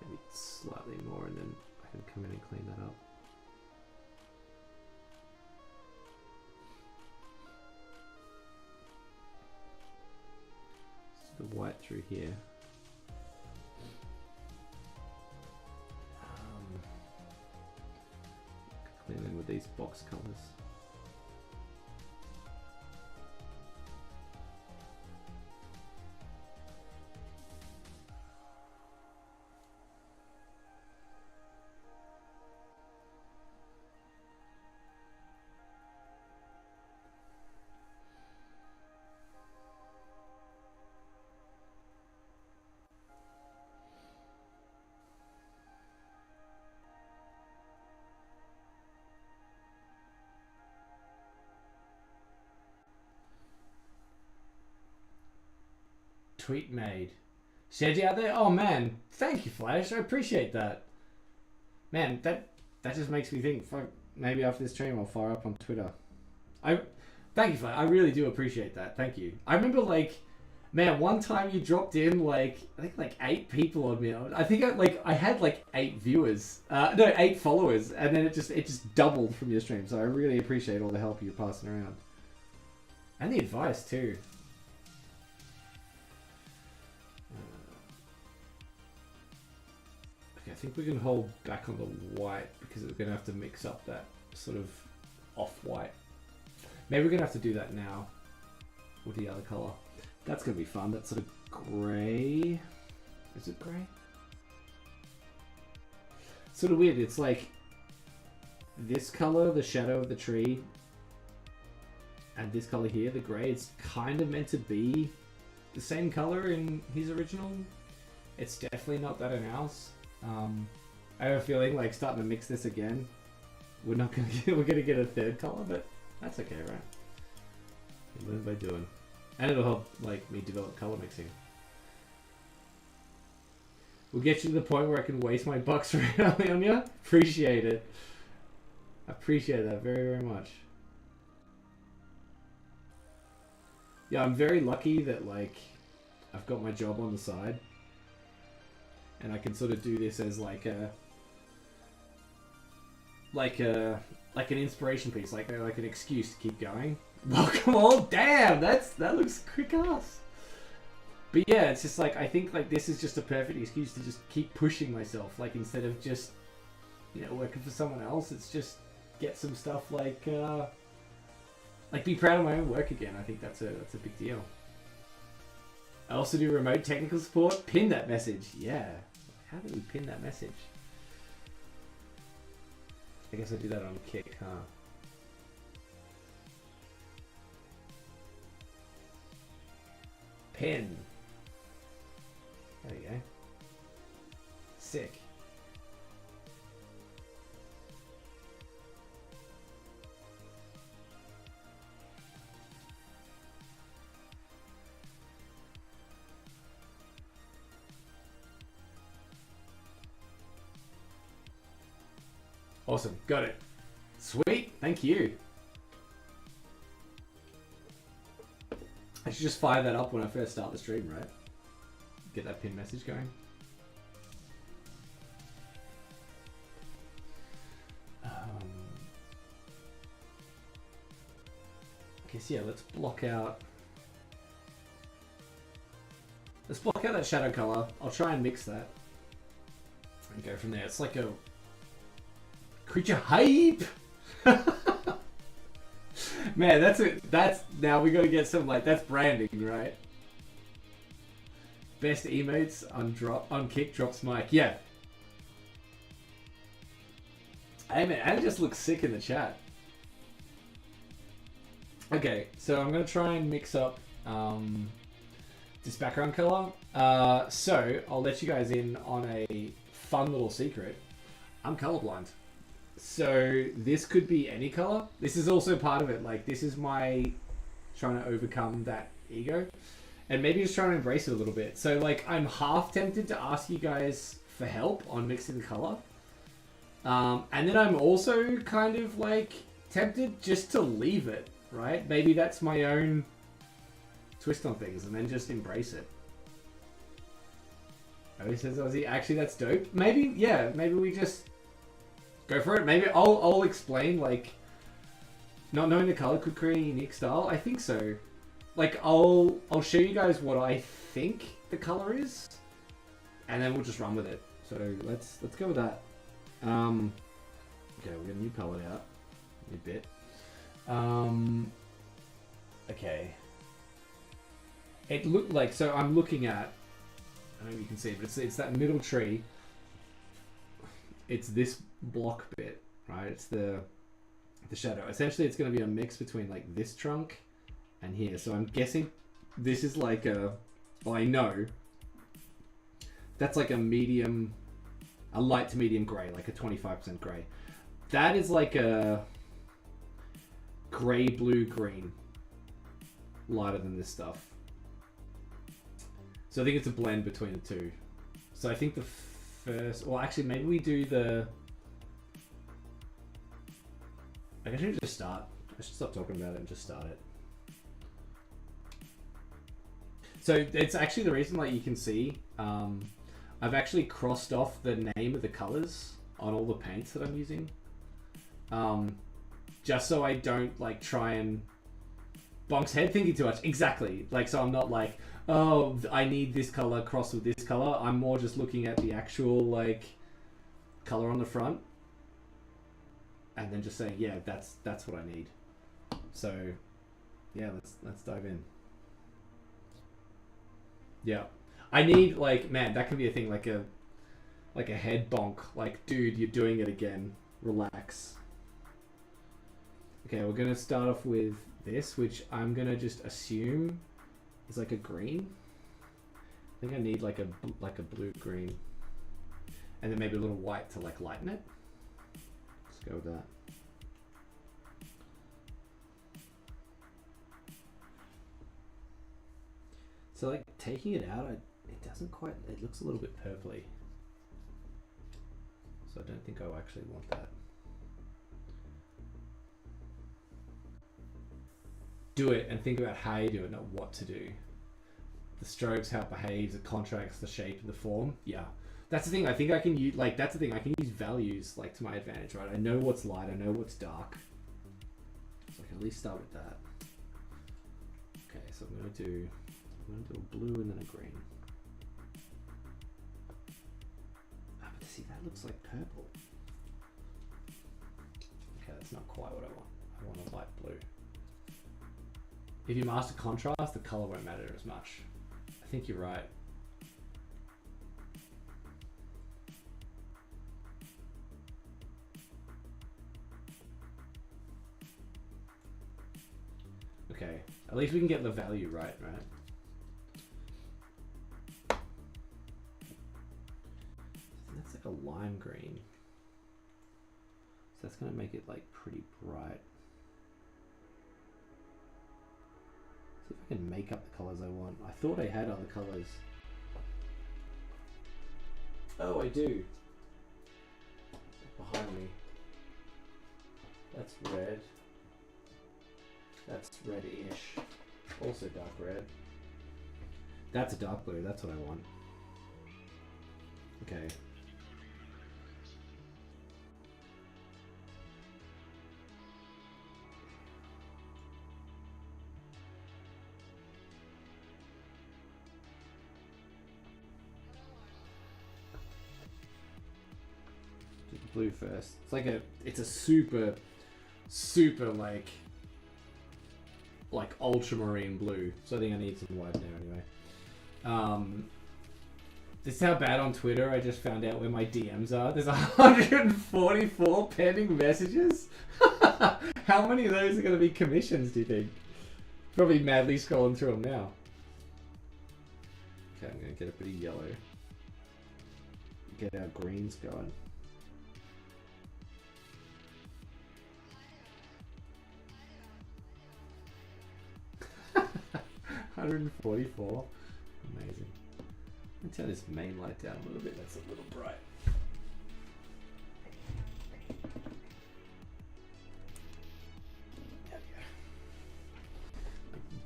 Maybe slightly more, and then I can come in and clean that up. Just the white through here. Clean in with these box colors. Tweet made. Shedgy out there? Oh man, thank you, Flash. I appreciate that. Man, that just makes me think, fuck, maybe after this stream I'll fire up on Twitter. Thank you, Flash. I really do appreciate that. Thank you. I remember, like, man, one time you dropped in, like, I think like 8 people on me. I think I had like 8 viewers. No, 8 followers, and then it just doubled from your stream. So I really appreciate all the help you're passing around. And the advice too. I think we can hold back on the white because we're going to have to mix up that sort of off-white. Maybe we're going to have to do that now with the other color. That's going to be fun. That sort of grey. Is it grey? Sort of weird. It's like this color, the shadow of the tree, and this color here, the grey. It's kind of meant to be the same color in his original. It's definitely not that in ours. I have a feeling like starting to mix this again. We're gonna get a third color, but that's okay, right? You learn by doing, and it'll help like me develop color mixing. We'll get you to the point where I can waste my bucks really on you. Appreciate it. I appreciate that very, very much. Yeah, I'm very lucky that like I've got my job on the side. And I can sort of do this as like an inspiration piece, like an excuse to keep going. Welcome all, damn, that looks quick ass. But yeah, it's just like I think like this is just a perfect excuse to just keep pushing myself. Like instead of just working for someone else, it's just get some stuff like be proud of my own work again. I think that's a big deal. I also do remote technical support. Pin that message. Yeah. How do we pin that message? I guess I do that on Kick, huh? pen. There you go. Sick. Awesome. Got it. Sweet. Thank you. I should just fire that up when I first start the stream, right? Get that pin message going. I guess, yeah, let's block out... Let's block out that shadow color. I'll try and mix that. And go from there. It's like a... Creature hype! Man, that's it. That's now we gotta get some like that's branding, right? Best emotes on kick drops mic. Yeah. Hey man, Anna just looks sick in the chat. Okay, so I'm gonna try and mix up this background color. So I'll let you guys in on a fun little secret. I'm colorblind. So this could be any color. This is also part of it. Like this is my trying to overcome that ego and maybe just trying to embrace it a little bit. So like I'm half tempted to ask you guys for help on mixing the color. And then I'm also kind of like tempted just to leave it, right? Maybe that's my own twist on things and then just embrace it. Oh, he says Aussie. Actually, that's dope. Maybe, yeah, maybe we just go for it. Maybe I'll explain, like, not knowing the color could create a unique style. I think so. Like, I'll show you guys what I think the color is, and then we'll just run with it. So let's go with that. Okay, we'll get a new palette out. New bit. Okay. It looked like, so I'm looking at, I don't know if you can see, but it's that middle tree. It's this block bit, right? It's the shadow. Essentially, it's going to be a mix between like this trunk and here. So I'm guessing this is like a, well, I know that's like a medium, a light to medium gray, like a 25% gray. That is like a gray, blue, green, lighter than this stuff. So I think it's a blend between the two. So I think the first, well, actually, maybe we do the. I should just start. I should stop talking about it and just start it. So it's actually the reason, like you can see, I've actually crossed off the name of the colors on all the paints that I'm using, just so I don't like try and bonk's head thinking too much. Exactly. Like, so I'm not like, oh, I need this color crossed with this color. I'm more just looking at the actual like color on the front, and then just saying, yeah, that's what I need. So, yeah, let's dive in. Yeah, I need like, man, that can be a thing, like a head bonk. Like, dude, you're doing it again. Relax. Okay, we're gonna start off with this, which I'm gonna just assume is like a green. I think I need like a blue green, and then maybe a little white to like lighten it. Let's go with that. So like taking it out, it doesn't quite. It looks a little bit purpley. So I don't think I actually want that. Do it and think about how you do it, not what to do. The strokes, how it behaves, the contracts, the shape, and the form. Yeah, that's the thing. I think I can use, like, that's the thing. I can use values like to my advantage, right? I know what's light, I know what's dark, so I can at least start with that. Okay, so I'm gonna do a blue and then a green. Ah, but see, that looks like purple. Okay, that's not quite what I want. I want a light blue. If you master contrast, the color won't matter as much. I think you're right. Okay, at least we can get the value right? lime green. So that's going to make it like pretty bright. See if I can make up the colors I want. I thought I had other colors. Oh, I do. Behind me. That's red. That's red-ish. Also dark red. That's a dark blue. That's what I want. Okay. Do the blue first. It's like it's a super like ultramarine blue. So I think I need some white there anyway. This is how bad on Twitter I just found out where my DMs are. There's 144 pending messages. How many of those are going to be commissions, do you think? Probably madly scrolling through them now. Okay, I'm going to get a bit of yellow. Get our greens going. $144. Amazing. Let's turn this main light down a little bit. That's a little bright. There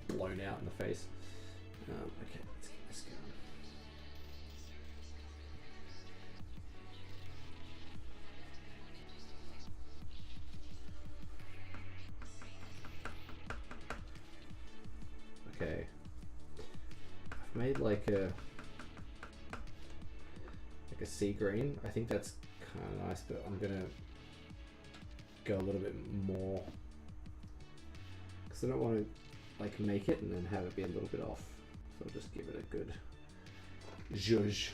we go. Blown out in the face. Okay, let's get this going. Okay. I've made like a sea green. I think that's kind of nice, but I'm gonna go a little bit more because I don't want to like make it and then have it be a little bit off. So I'll just give it a good zhuzh.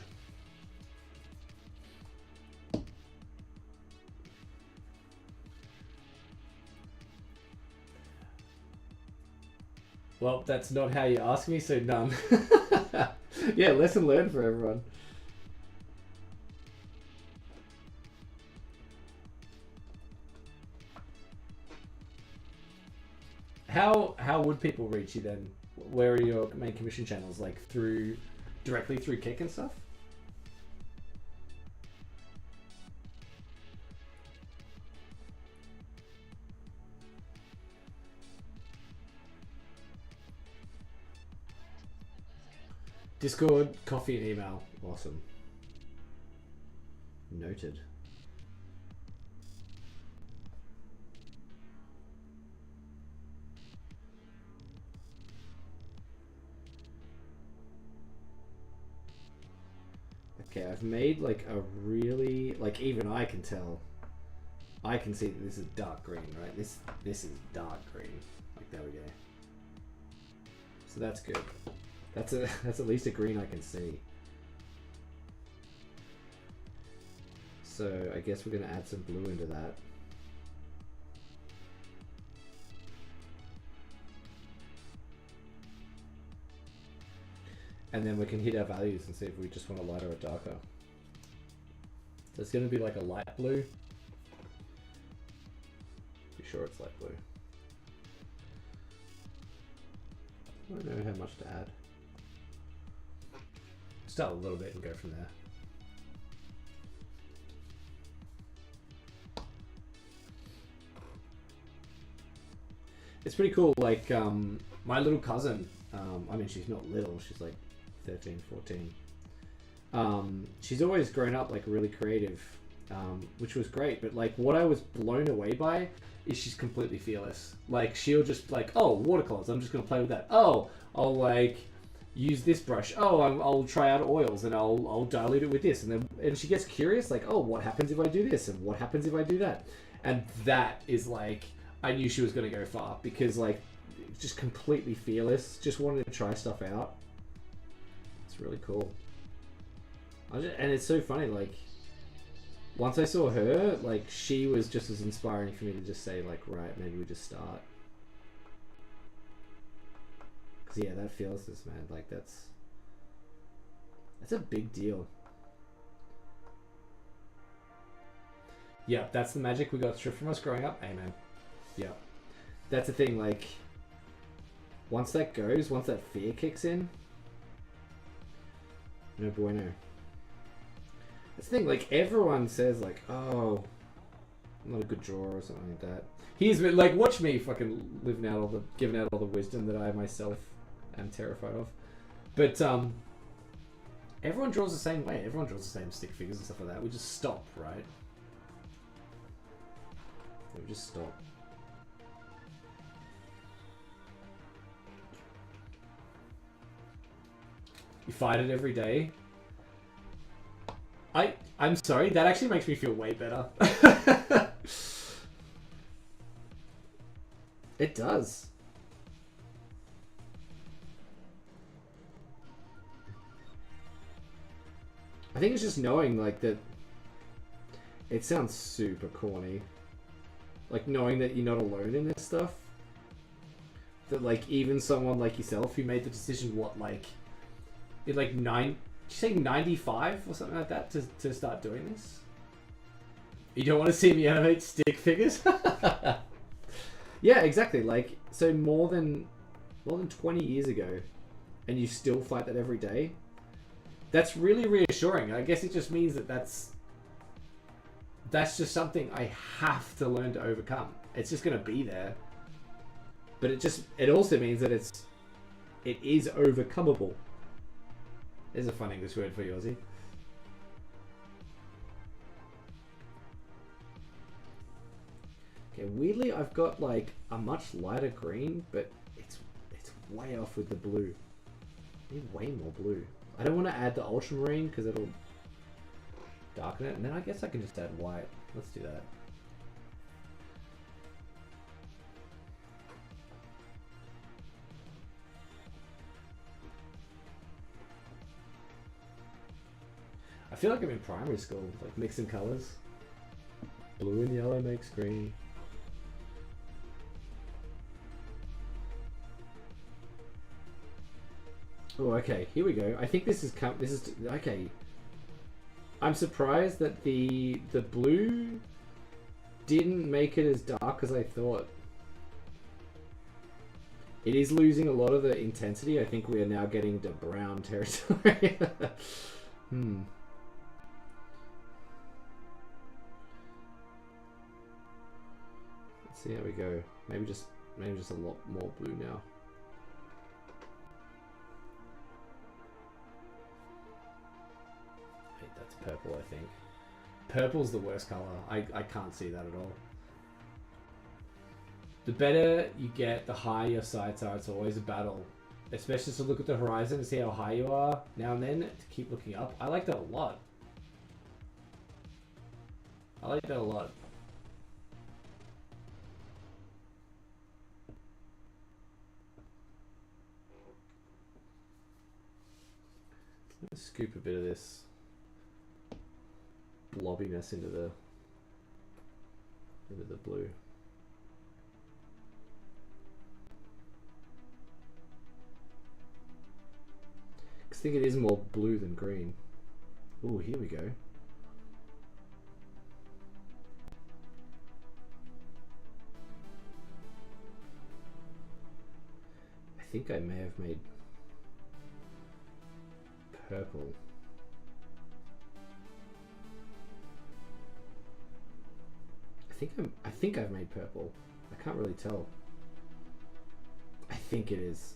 Well, that's not how you ask me, so none. Yeah, lesson learned for everyone. How would people reach you then? Where are your main commission channels? Like directly through Kick and stuff? Discord, coffee and email. Awesome. Noted. Okay, I've made like a really, like even I can tell. I can see that this is dark green, right? This is dark green. Like there we go. So that's good. That's at least a green I can see. So I guess we're gonna add some blue into that. And then we can hit our values and see if we just want a lighter or darker. So it's gonna be like a light blue. Be sure it's light blue. I don't know how much to add. Start a little bit and go from there. It's pretty cool. Like my little cousin, I mean she's not little, she's like 13, 14. She's always grown up like really creative, which was great. But like what I was blown away by is she's completely fearless. Like she'll just like, oh, watercolors, I'm just gonna play with that. Oh, I'll like use this brush. Oh, I'll try out oils and I'll dilute it with this. And she gets curious, like, oh, what happens if I do this? And what happens if I do that? And that is like, I knew she was going to go far because like, just completely fearless. Just wanted to try stuff out. It's really cool. And it's so funny, like, once I saw her, like, she was just as inspiring for me to just say, like, right, maybe we just start. Yeah, that fearlessness, man. Like that's a big deal. Yeah, that's the magic we got stripped from us growing up. Amen. Yeah. That's the thing, like, once that goes, once that fear kicks in, no bueno. That's the thing, like, everyone says, like, oh, I'm not a good drawer or something like that. He's like, watch me fucking giving out all the wisdom that I myself am terrified of. But, everyone draws the same way. Everyone draws the same stick figures and stuff like that. We just stop, right? We just stop. You fight it every day. I'm sorry, that actually makes me feel way better. It does. I think it's just knowing, like, that it sounds super corny. Like, knowing that you're not alone in this stuff. That, like, even someone like yourself who made the decision, what, like, in, like, did you say 95 or something like that to start doing this? You don't want to see me animate stick figures? Yeah, exactly. Like, so more than 20 years ago, and you still fight that every day. That's really reassuring. I guess it just means that that's just something I have to learn to overcome. It's just gonna be there. But it also means that it is overcomable. There's a fun English word for you, Aussie. Okay, weirdly I've got like a much lighter green, but it's way off with the blue. I need way more blue. I don't want to add the ultramarine because it'll darken it, and then I guess I can just add white. Let's do that. I feel like I'm in primary school, like mixing colors. Blue and yellow makes green. Oh, okay. Here we go. I think this is okay. I'm surprised that the blue didn't make it as dark as I thought. It is losing a lot of the intensity. I think we are now getting to brown territory. Let's see how we go. Maybe just a lot more blue now. That's purple, I think. Purple's the worst color. I can't see that at all. The better you get, the higher your sights are. It's always a battle. Especially to look at the horizon and see how high you are now and then, to keep looking up. I like that a lot. I like that a lot. Let's scoop a bit of this blobbiness into the blue. I think it is more blue than green. Oh, here we go. I think I may have made purple. I think I've made purple. I can't really tell. I think it is.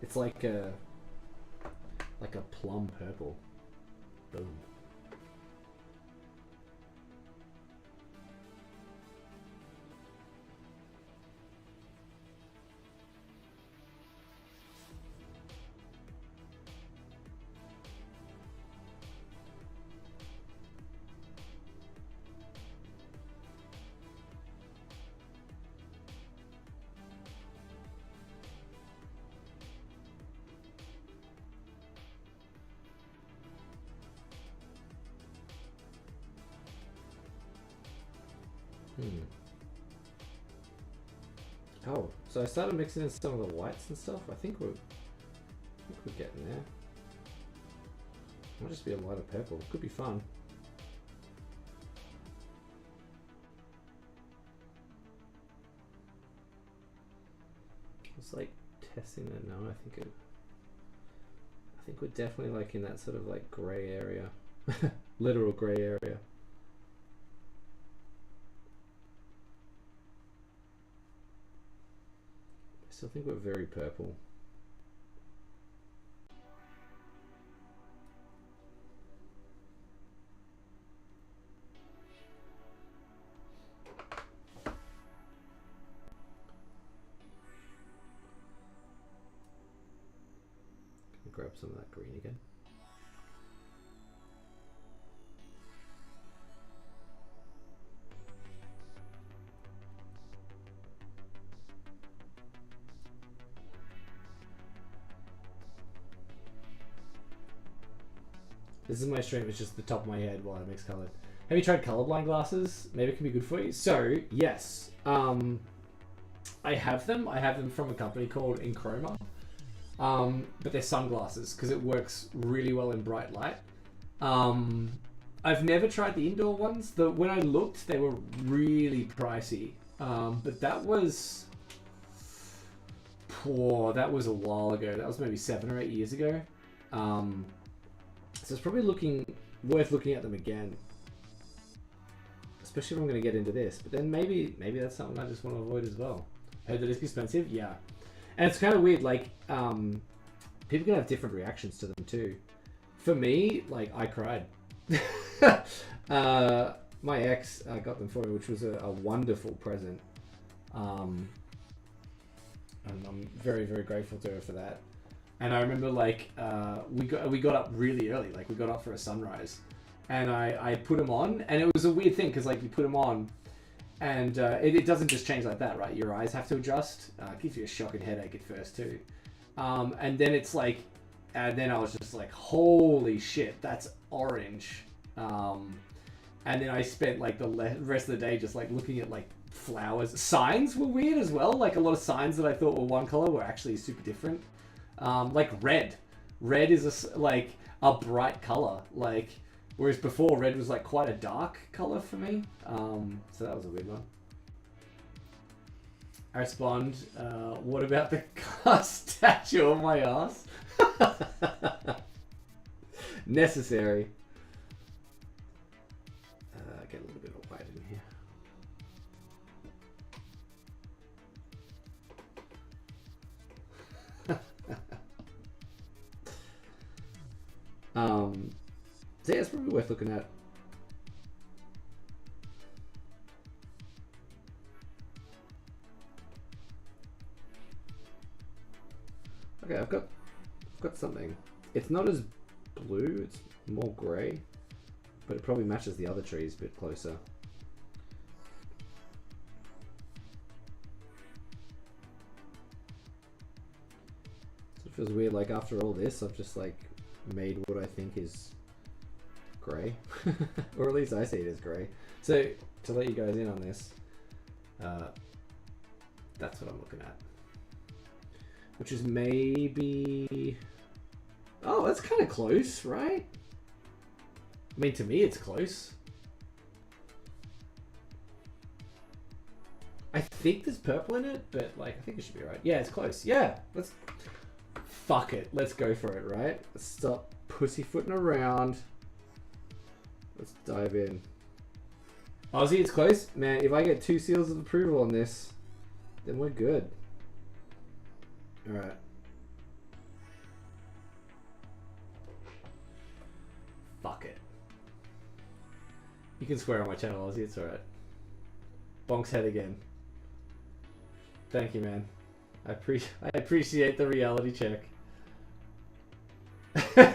It's like a plum purple. Boom. Oh, so I started mixing in some of the whites and stuff. I think we're getting there. Might just be a lighter purple. Could be fun. just like testing that now. I think we're definitely like in that sort of like gray area, literal gray area. I still think we're very purple. Grab some of that green again. This is my stream, it's just the top of my head while I mix colored. Have you tried colorblind glasses? Maybe it can be good for you. So, yes. I have them. I have them from a company called Enchroma. But they're sunglasses because it works really well in bright light. I've never tried the indoor ones. When I looked, they were really pricey. But that was that was a while ago. That was maybe 7 or 8 years ago. So it's probably worth looking at them again, especially if I'm going to get into this. But then maybe that's something I just want to avoid as well. Heard that it's expensive, yeah. And it's kind of weird, like, people can have different reactions to them too. For me, like, I cried. My ex got them for me, which was a wonderful present. And I'm very, very grateful to her for that. And I remember, like, we got up really early, like, we got up for a sunrise. And I put them on, and it was a weird thing, because, like, you put them on, and it doesn't just change like that, right? Your eyes have to adjust. It gives you a shocking headache at first too. And then it's like, and then I was just like, holy shit, that's orange. And then I spent like the rest of the day just like looking at like flowers. Signs were weird as well. Like a lot of signs that I thought were one color were actually super different. Like red. Red is like a bright color. Like, whereas before, red was like quite a dark color for me. So that was a weird one. I respond, what about the car statue on my ass? Necessary. Get a little bit of white in here. So yeah, it's probably worth looking at. Okay, I've got something. It's not as blue, it's more grey, but it probably matches the other trees a bit closer. So it feels weird, like after all this, I've just like made what I think is grey, or at least I see it as grey. So to let you guys in on this, that's what I'm looking at. Which is maybe... Oh, that's kind of close, right? I mean, to me, it's close. I think there's purple in it, but, like, I think it should be right. Yeah, it's close. Yeah, let's... Fuck it. Let's go for it, right? Let's stop pussyfooting around. Let's dive in. Aussie, it's close. Man, if I get 2 seals of approval on this, then we're good. Alright. Fuck it. You can swear on my channel, Aussie, it's alright. Bonk's head again. Thank you, man. I appreciate the reality check.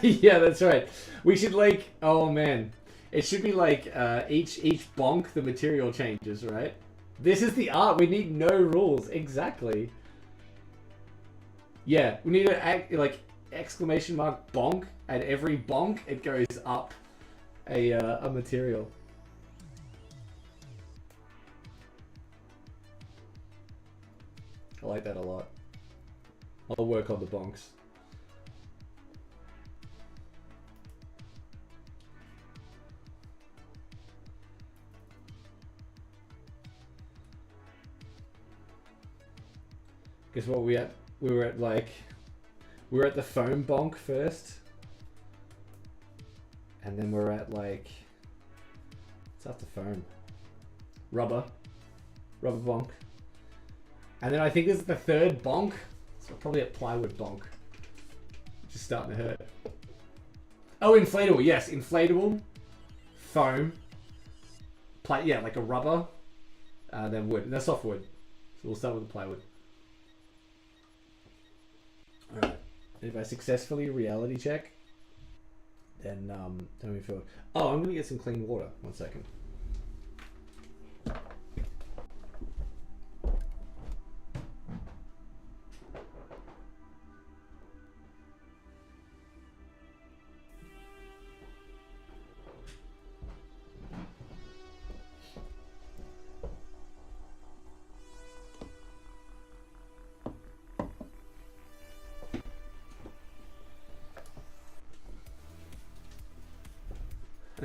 Yeah, that's right. We should like, oh man. It should be like each bonk the material changes, right? This is the art. We need no rules. Exactly. Yeah, we need to like exclamation mark bonk, and every bonk it goes up a material. I like that a lot. I'll work on the bonks. Guess what we at? we were at like, we were at the foam bonk first, and then we're at like, what's after foam? Rubber bonk, and then I think this is the third bonk, so we're probably at plywood bonk, which is starting to hurt. Oh, inflatable, yes, inflatable, foam, yeah, like a rubber, then wood. That's softwood. So we'll start with the plywood. Alright. If I successfully reality check, then we feel. Oh, I'm gonna get some clean water. 1 second.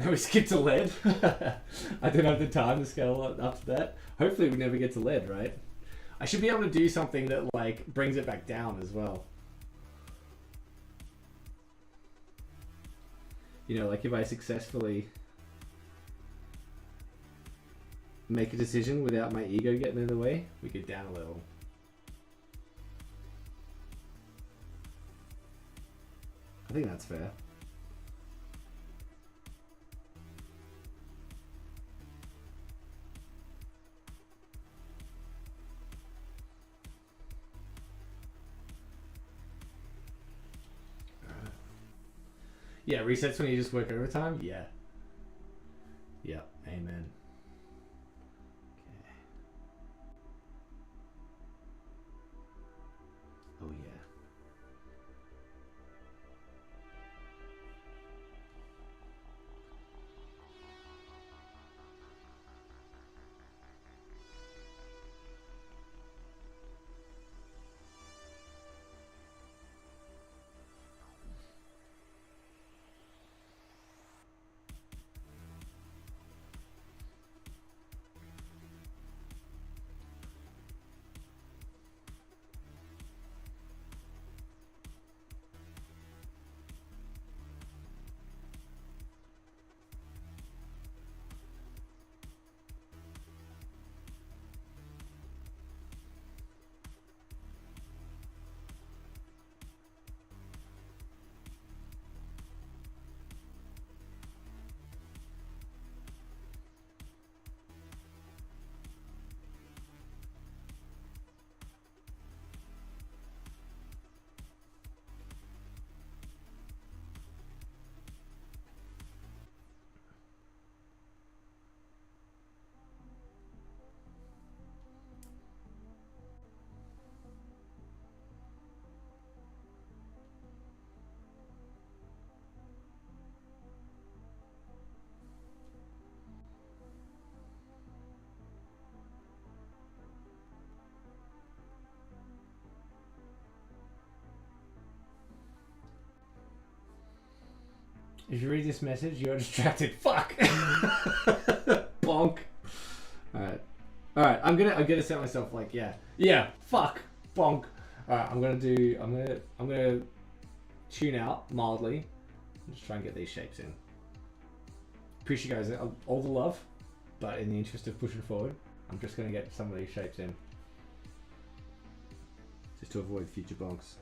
We skipped to lead. I don't have the time to scale up to that. Hopefully we never get to lead, right? I should be able to do something that like brings it back down as well. You know, like if I successfully make a decision without my ego getting in the way, we get down a level. I think that's fair. Yeah, resets when you just work overtime? Yeah. Yeah, amen. Okay. Oh, yeah. If you read this message, you're distracted. Fuck. Bonk. Alright. Alright, I'm gonna set myself like, yeah, fuck, bonk. Alright, I'm gonna tune out mildly. Just try and get these shapes in. Appreciate you guys all the love, but in the interest of pushing forward, I'm just gonna get some of these shapes in. Just to avoid future bonks.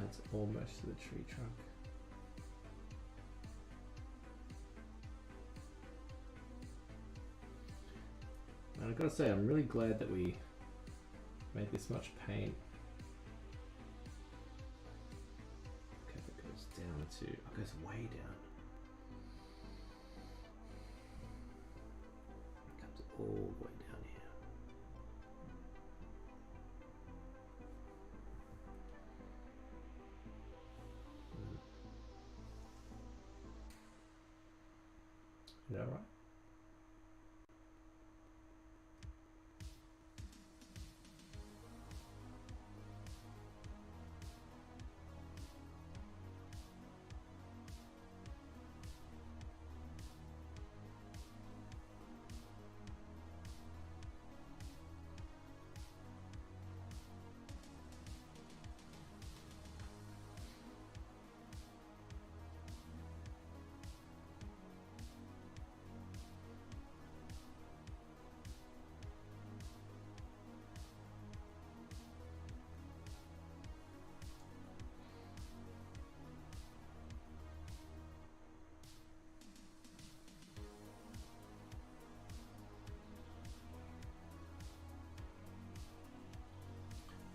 That's almost to the tree trunk. And I've got to say, I'm really glad that we made this much paint. Okay, if it goes down to, it goes way down. It comes all the way down here. Is that right?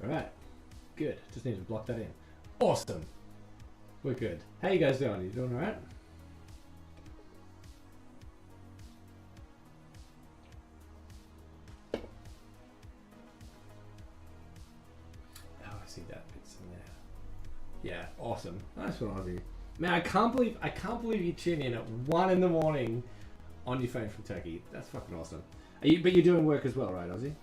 Alright, good. Just need to block that in. Awesome. We're good. How you guys doing? You doing alright? Oh, I see that bits in there. Yeah, awesome. Nice one, Ozzy. Man, I can't believe you tune in at 1 in the morning on your phone from Turkey. That's fucking awesome. But you're doing work as well, right, Ozzy?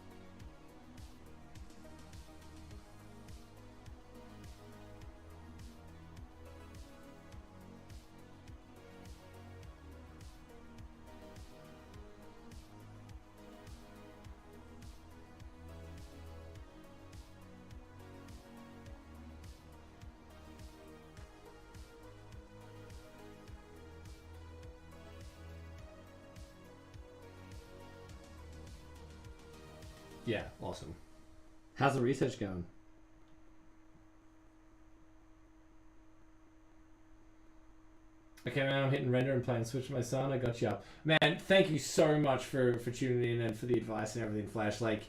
Yeah, awesome. How's the research going? Okay, man, I'm hitting render and playing Switch with my son. I got you up. Man, thank you so much for tuning in and for the advice and everything, Flash. Like,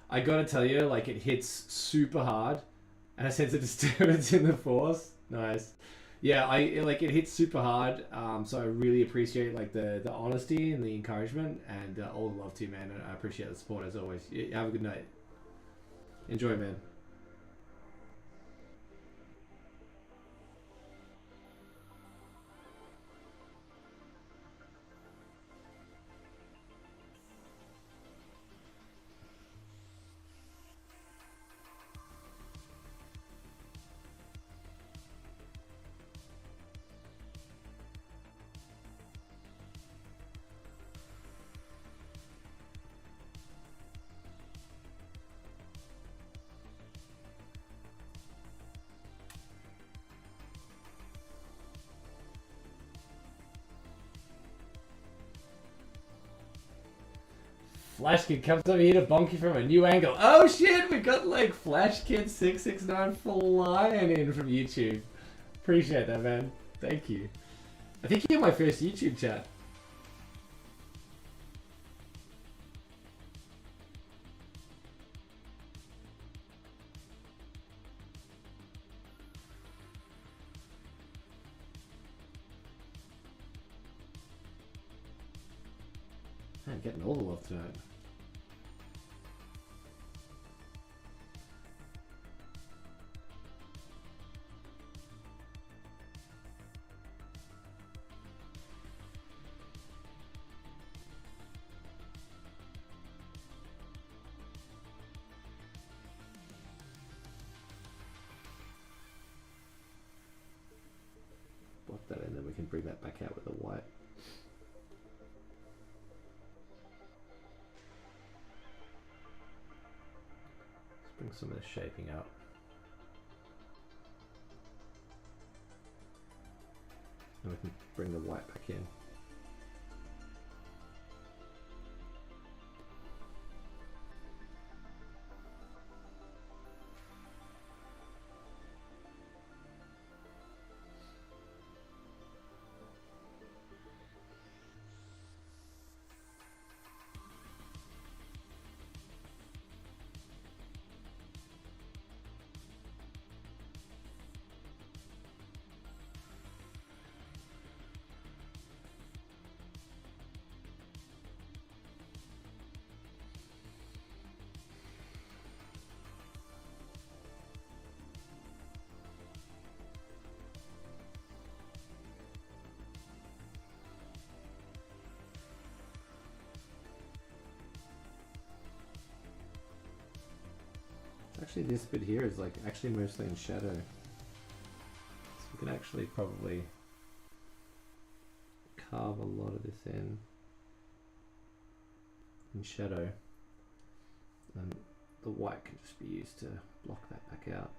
I gotta tell you, like, it hits super hard. And I sense a disturbance in the force. Nice. Yeah, it hits super hard. So I really appreciate, like, the honesty and the encouragement. And all the love to you, man. I appreciate the support, as always. Have a good night. Enjoy, man. Flash Kid comes over here to bonk you from a new angle. Oh shit, we got like Flash Kid 669 flying in from YouTube. Appreciate that, man. Thank you. I think you're my first YouTube chat. I'm getting all the love tonight. Block that in, then we can bring that back out with the white. Bring some of the shaping out. And we can bring the white back in. actually this bit here is like actually mostly in shadow. So we can actually probably carve a lot of this in shadow. And the white can just be used to block that back out.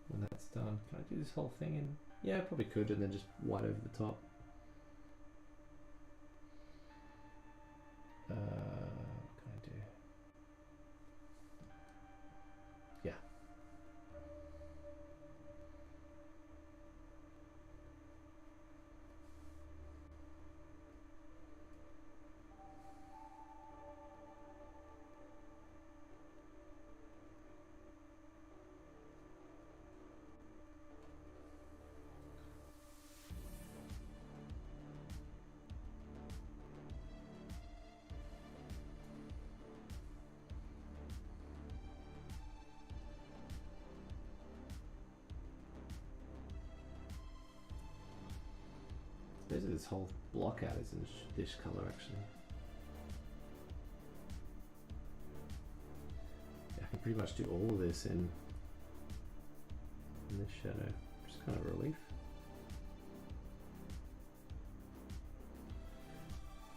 When that's done, can I do this whole thing in? Yeah, I probably could, and then just white over the top. What can I do? Yeah. This whole block out is in this color actually. Yeah, I can pretty much do all of this in this shadow. Just kind of relief.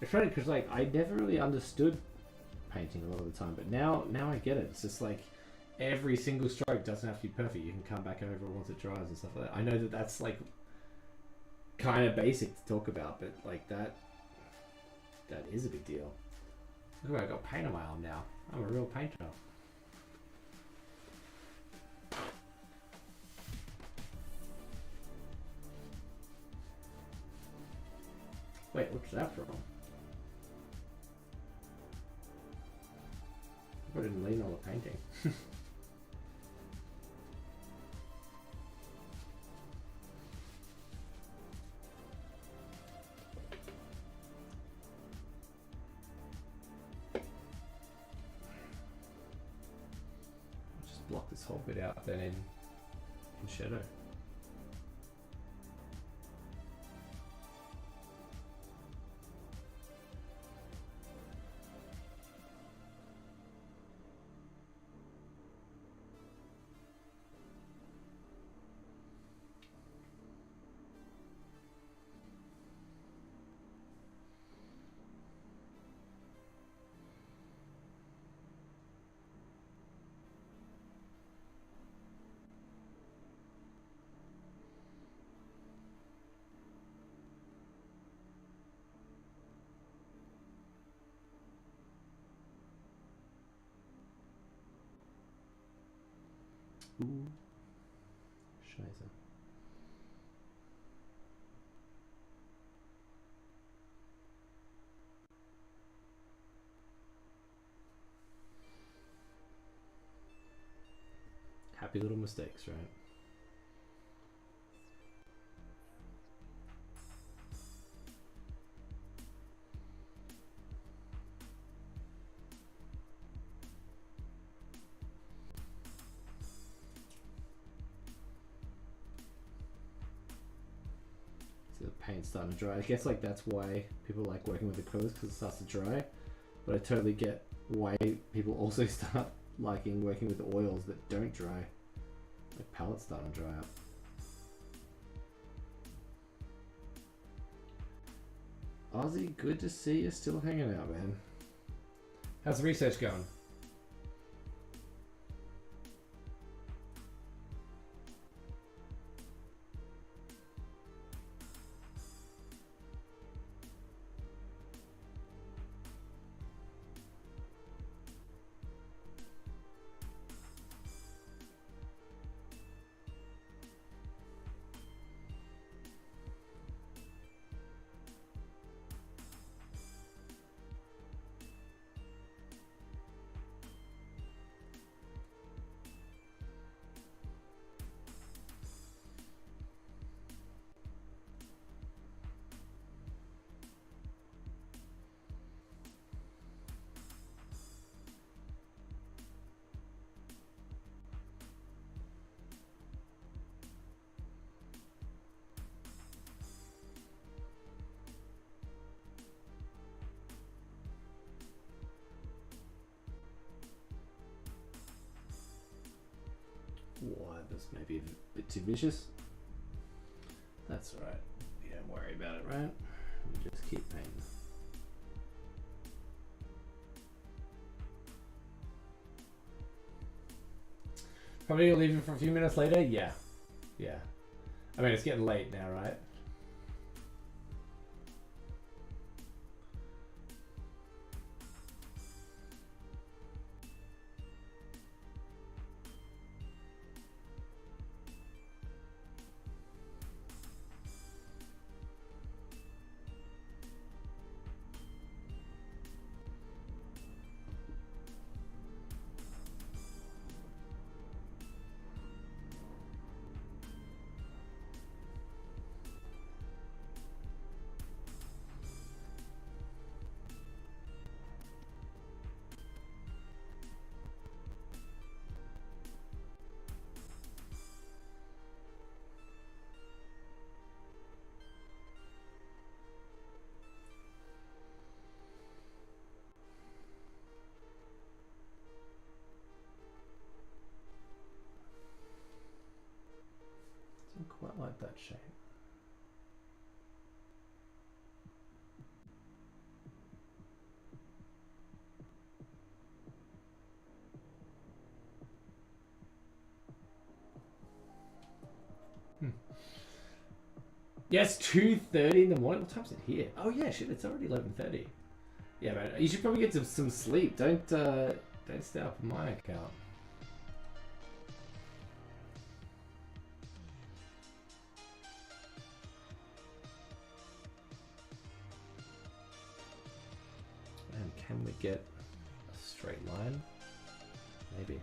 It's funny because like I never really understood painting a lot of the time, but now I get it. It's just like every single stroke doesn't have to be perfect. You can come back over once it dries and stuff like that. I know that that's like kind of basic to talk about, but like that is a big deal. Look, I got paint on my arm now. I'm a real painter. Wait, what's that from? I didn't lean on the painting. Block this whole bit out then in shadow. Ooh, Scheiße. Happy little mistakes, right? The paint's starting to dry. I guess like that's why people like working with acrylics, because it starts to dry. But I totally get why people also start liking working with oils that don't dry. Like palettes starting to dry up. Ozzy, good to see you still hanging out, man. How's the research going? Why, that's maybe a bit too vicious. That's alright. You don't worry about it, right? You just keep painting. Probably leaving for a few minutes later? Yeah. Yeah. I mean, it's getting late now, right? Don't quite like that shape. Yes, 2:30 in the morning. What time's it here? Oh yeah, shit, it's already 11:30. Yeah, man, you should probably get some sleep. Don't stay up on my account. Man, can we get a straight line? Maybe.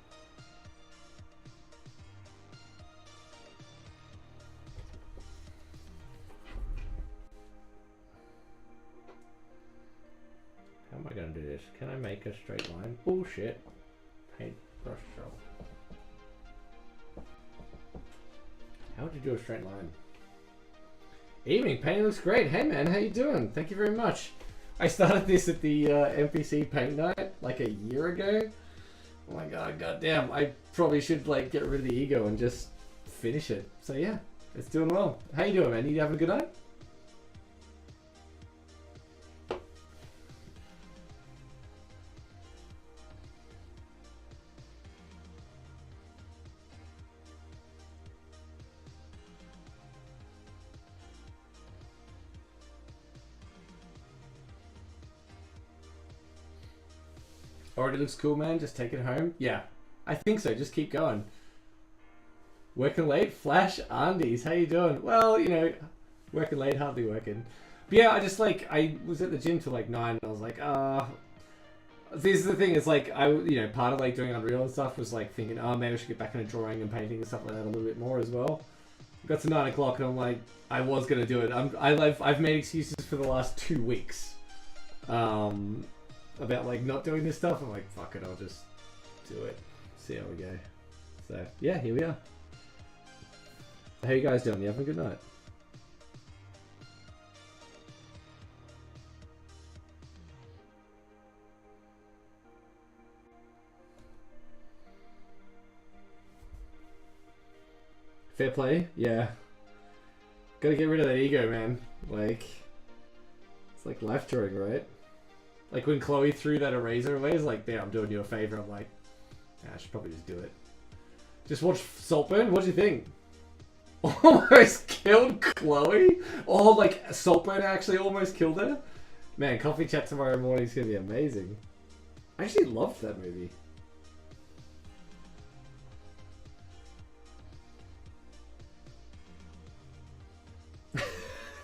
How am I gonna do this? Can I make a straight line? Oh shit. Paint brush stroke. How would you do a straight line? Evening, painting looks great. Hey man, how you doing? Thank you very much. I started this at the NPC paint night like a year ago. Oh my god, goddamn. I probably should like get rid of the ego and just finish it. So yeah, it's doing well. How you doing, man? You having a good night? Already looks cool, man. Just take it home. Yeah, I think so. Just keep going. Working late? Flash Andes. How you doing? Well, you know, working late, hardly working. But yeah, I just like, I was at the gym till like 9 and I was like, this is the thing, it's like, part of like doing Unreal and stuff was like thinking, oh, maybe I should get back into drawing and painting and stuff like that a little bit more as well. Got to 9 o'clock and I'm like, I was going to do it. I've made excuses for the last 2 weeks. About like not doing this stuff. I'm like, fuck it, I'll just do it. See how we go. So yeah, here we are. How you guys doing? You having a good night? Fair play? Yeah. Gotta get rid of that ego, man. Like, it's like life drawing, right? Like when Chloe threw that eraser away, it's like, damn, I'm doing you a favor. I'm like, yeah, I should probably just do it. Just watch Saltburn. What do you think? Almost killed Chloe? Oh, like Saltburn actually almost killed her? Man, coffee chat tomorrow morning is gonna be amazing. I actually loved that movie.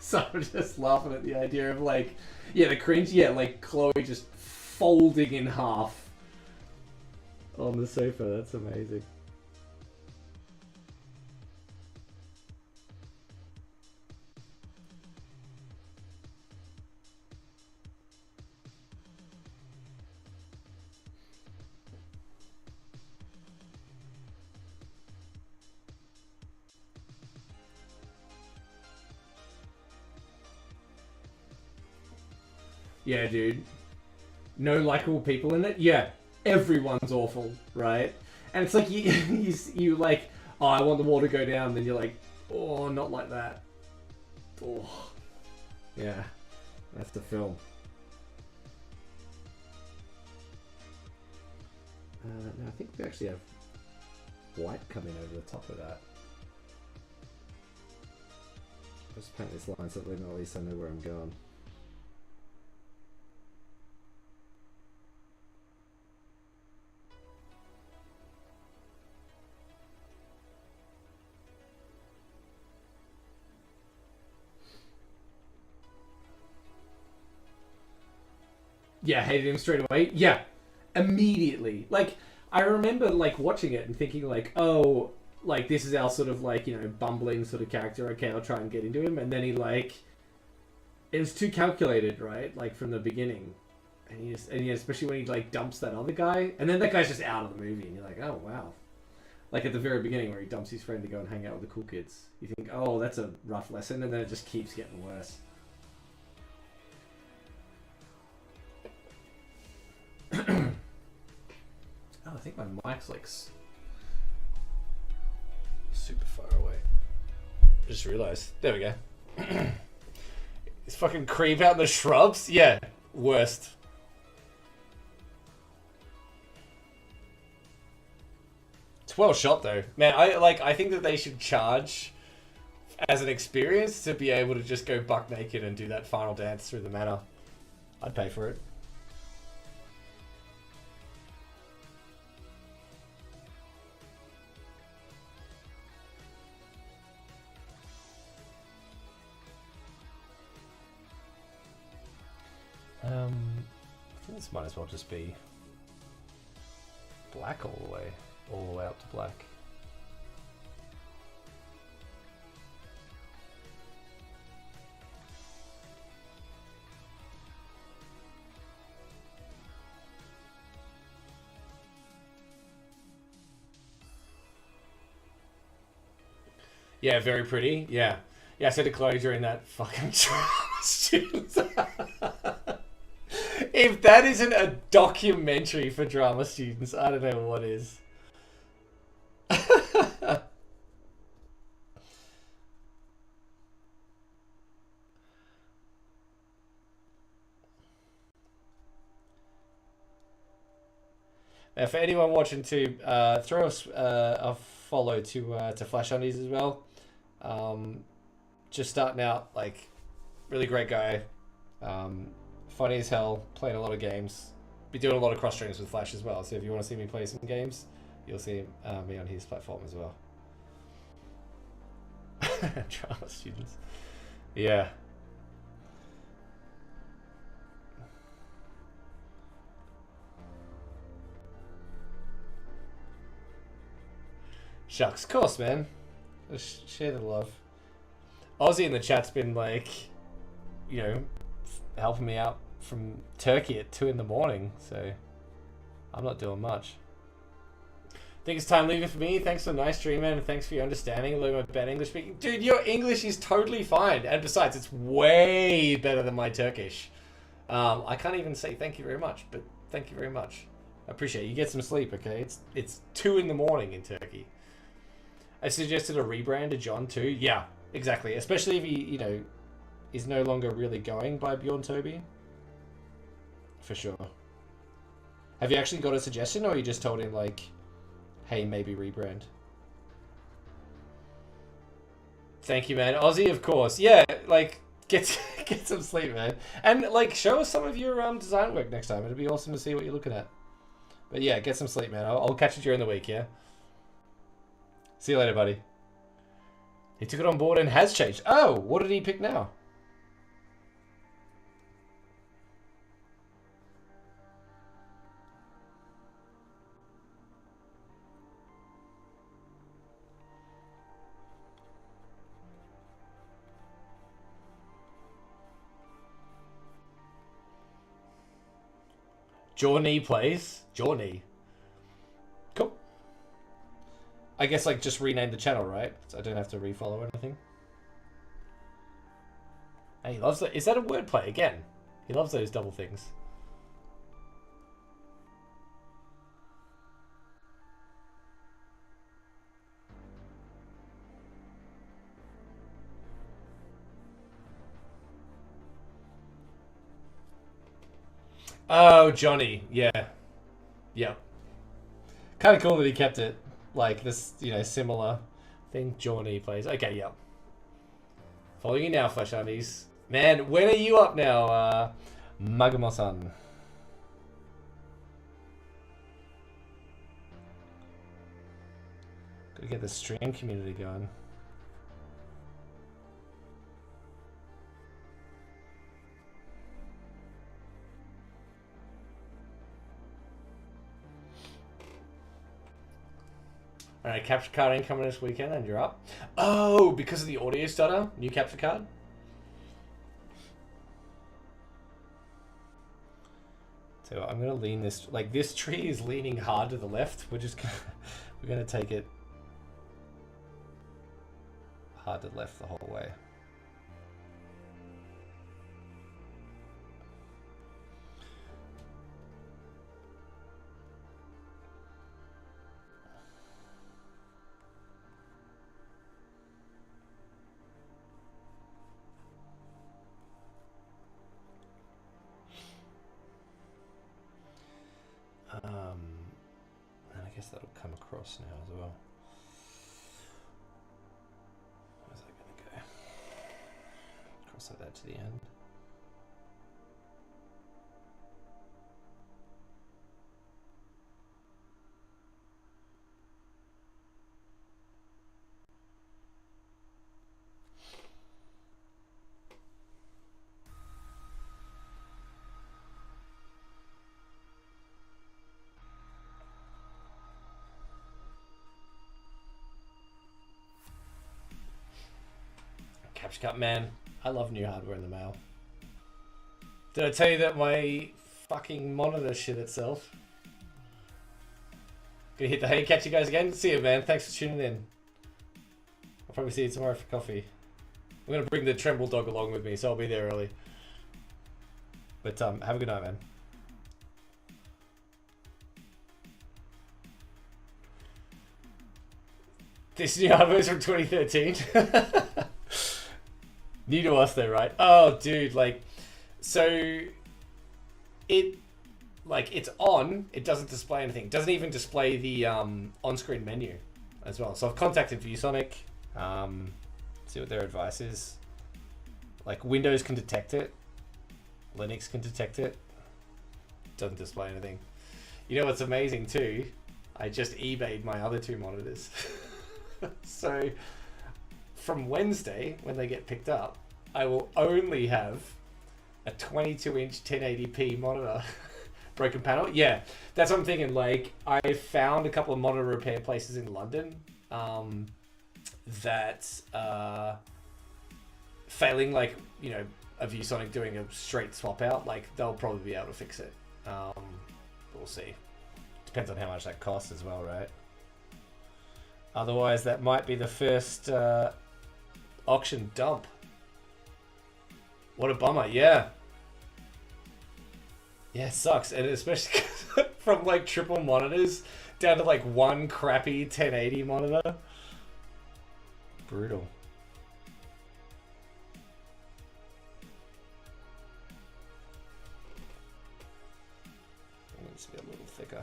So I'm just laughing at the idea of like, yeah, the cringe, yeah, like Chloe just folding in half on the sofa. That's amazing. Yeah, dude. No likable people in it? Yeah. Everyone's awful, right? And it's like, you like, oh, I want the wall to go down. Then you're like, oh, not like that. Oh, yeah, that's the film. No, I think we actually have white coming over the top of that. Let's paint this line so that at least I know where I'm going. Yeah, hated him straight away. Yeah, immediately. Like, I remember like watching it and thinking like, oh, like this is our sort of like, you know, bumbling sort of character. Okay, I'll try and get into him. And then he like, it was too calculated, right? Like from the beginning. And he just, and yeah, especially when he like dumps that other guy, and then that guy's just out of the movie, and you're like, oh wow. Like at the very beginning where he dumps his friend to go and hang out with the cool kids. You think, oh, that's a rough lesson, and then it just keeps getting worse. Oh, I think my mic's like super far away. Just realized. There we go. This fucking creep out in the shrubs? Yeah, worst. It's well shot though. Man, I think that they should charge as an experience to be able to just go buck naked and do that final dance through the manor. I'd pay for it. I think this might as well just be black all the way up to black. Yeah, very pretty. Yeah. Yeah, I said to Chloe during that fucking students. If that isn't a documentary for drama students, I don't know what is. Now, for anyone watching too, throw us a follow to Flash Undies as well. Just starting out, like, really great guy. Funny as hell, playing a lot of games. Be doing a lot of cross streams with Flash as well. So if you want to see me play some games, you'll see me on his platform as well. Drama students. Yeah. Shucks, of course, man. Just share the love. Ozzy in the chat's been like, you know, helping me out from Turkey at 2 in the morning, so I'm not doing much. Think it's time leaving for me. Thanks for a nice stream, man, and thanks for your understanding. Learning my bad English speaking. Dude, your English is totally fine, and besides, it's way better than my Turkish. I can't even say thank you very much, but thank you very much. I appreciate it. You get some sleep, okay? It's 2 in the morning in Turkey. I suggested a rebrand to John too. Yeah, exactly. Especially if he, you know, is no longer really going by Bjorn Toby. For sure. Have you actually got a suggestion, or you just told him like, hey, maybe rebrand? Thank you, man. Ozzy, of course. Yeah, like, get some sleep, man. And like, show us some of your design work next time. It'd be awesome to see what you're looking at. But yeah, get some sleep, man. I'll catch you during the week, yeah? See you later, buddy. He took it on board and has changed. Oh, what did he pick now? Journey plays? Journey. Cool. I guess like just rename the channel, right? So I don't have to refollow anything. Hey, he loves that. Is that a wordplay again? He loves those double things. Oh, Johnny. Yeah. Yeah. Kind of cool that he kept it like this, similar thing Johnny plays. Okay, yeah. Following you now, Flesh Armies. Man, when are you up now, Magamo-san? Gotta get the stream community going. Alright, capture card incoming this weekend and you're up. Oh, because of the audio stutter? New capture card? So I'm gonna lean this, like this tree is leaning hard to the left. We're just gonna, we're gonna take it hard to the left the whole way. And I guess that'll come across now as well. Where's that gonna go? Cross like that to the end. Capture Cup, man. I love new hardware in the mail. Did I tell you that my fucking monitor shit itself? Gonna hit the hay, catch you guys again. See you, man. Thanks for tuning in. I'll probably see you tomorrow for coffee. I'm gonna bring the Tremble dog along with me, so I'll be there early. But have a good night, man. This new hardware is from 2013. New to us though, right? Oh, dude, like, so it's on, it doesn't display anything. It doesn't even display the on-screen menu as well. So I've contacted ViewSonic, see what their advice is. Like, Windows can detect it, Linux can detect it, doesn't display anything. You know what's amazing too? I just eBayed my other two monitors. So from Wednesday, when they get picked up, I will only have a 22-inch 1080p monitor. Broken panel? Yeah, that's what I'm thinking. Like, I found a couple of monitor repair places in London that failing, like, you know, a ViewSonic doing a straight swap out, like, they'll probably be able to fix it. We'll see. Depends on how much that costs as well, right? Otherwise, that might be the first auction dump. What a bummer, yeah. Yeah, it sucks. And especially from like triple monitors down to like one crappy 1080 monitor. Brutal. It needs to be a little thicker.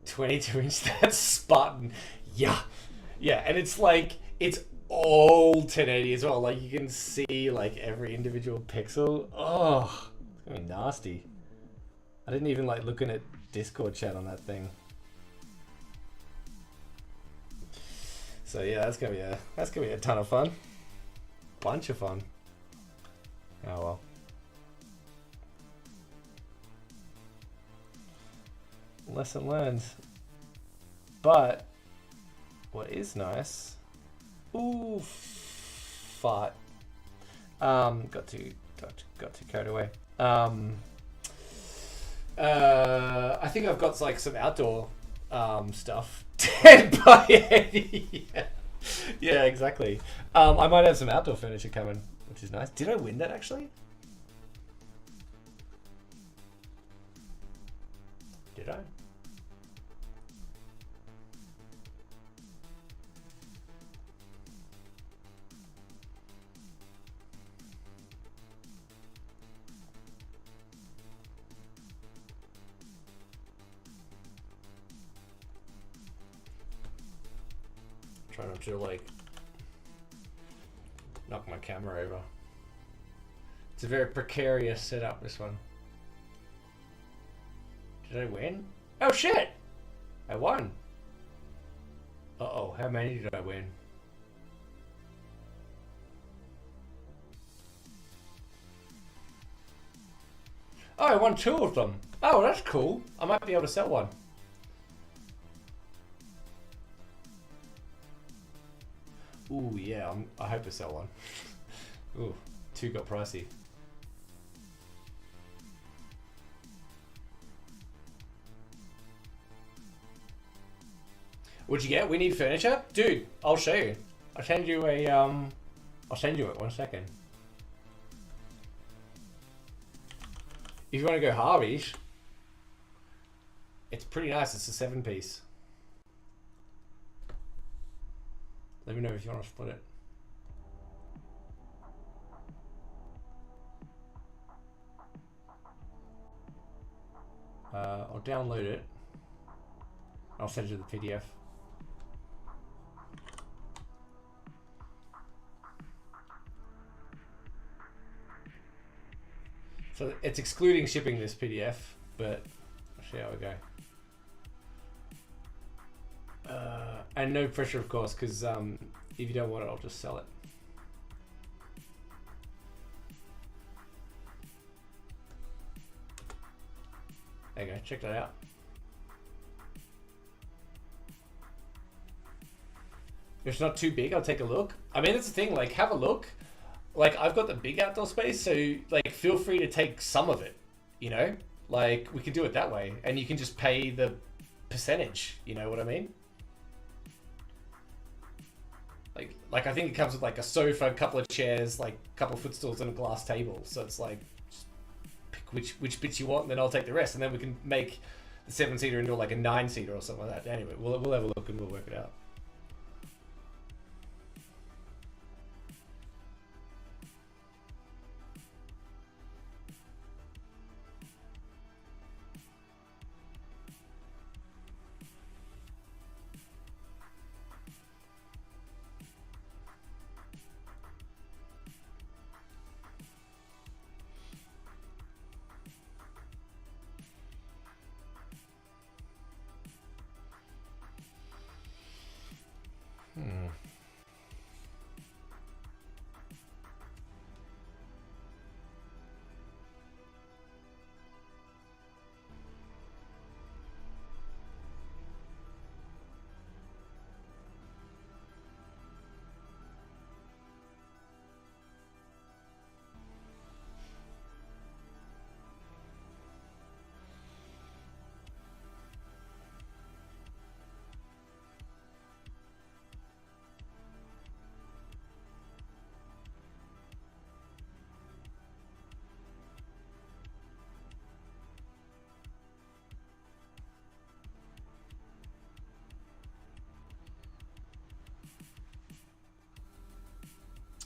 .22-inch, that's Spartan. Yeah. Yeah, and it's like, it's all 1080 as well. Like, you can see, like, every individual pixel. Oh, it's gonna be nasty. I didn't even, like, looking at Discord chat on that thing. So, yeah, that's gonna be a ton of fun. Bunch of fun. Oh, well. Lesson learned. But what is nice, ooh, fart. Got too carried away. I think I've got like some outdoor stuff. 10 by 80. Yeah, exactly. I might have some outdoor furniture coming, which is nice. Did I win that actually? Did I? Try not to like knock my camera over. It's a very precarious setup, this one. Did I win? Oh shit! I won. Uh-oh, how many did I win? Oh, I won 2 of them. Oh, that's cool. I might be able to sell one. Ooh, yeah, I hope to sell one. Ooh, 2 got pricey. What'd you get? We need furniture? Dude, I'll show you. I'll send you a, I'll send you it, 1 second. If you want to go Harvey's, it's pretty nice. It's a 7-piece. Let me know if you want to split it. I'll download it. I'll send you the PDF. So it's excluding shipping, this PDF, but I'll see how we go. And no pressure, of course, because if you don't want it, I'll just sell it. There you go, check that out. If it's not too big, I'll take a look. I mean, that's the thing, like, have a look. Like, I've got the big outdoor space, so, like, feel free to take some of it, you know? Like, we can do it that way, and you can just pay the percentage, you know what I mean? Like I think it comes with, like, a sofa, a couple of chairs, like, a couple of footstools, and a glass table. So it's like, just pick which bits you want, and then I'll take the rest, and then we can make the 7-seater into, like, a 9-seater or something like that. Anyway, we'll have a look and we'll work it out.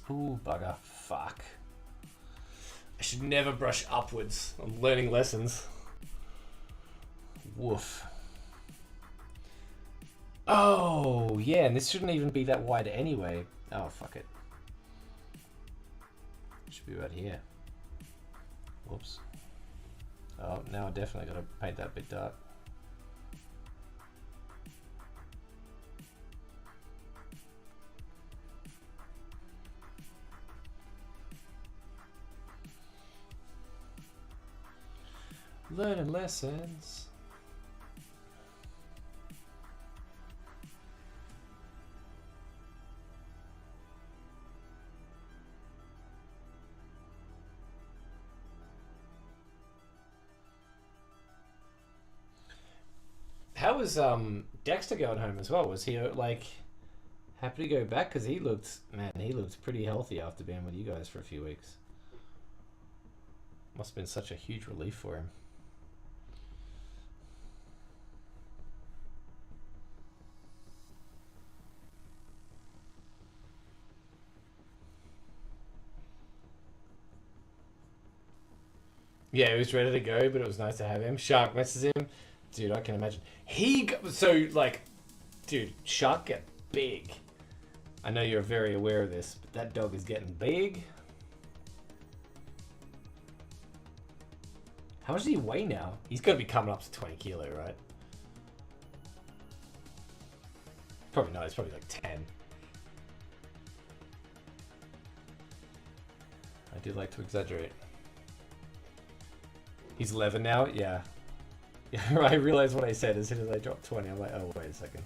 Ooh, bugger. Fuck. I should never brush upwards. I'm learning lessons. Woof. Oh, yeah, and this shouldn't even be that wide anyway. Oh, fuck it. Should be about here. Whoops. Oh, now I definitely got to paint that bit dark. Learning lessons. How was Dexter going home as well? Was he like happy to go back? Because he looked pretty healthy after being with you guys for a few weeks. Must have been such a huge relief for him. Yeah, he was ready to go, but it was nice to have him. Shark messes him. Dude, I can imagine. Dude, Shark get big. I know you're very aware of this, but that dog is getting big. How much does he weigh now? He's got to be coming up to 20 kilo, right? Probably not. It's probably like 10. I do like to exaggerate. He's 11 now? Yeah. Yeah, I realized what I said as soon as I dropped 20. I'm like, oh, wait a second.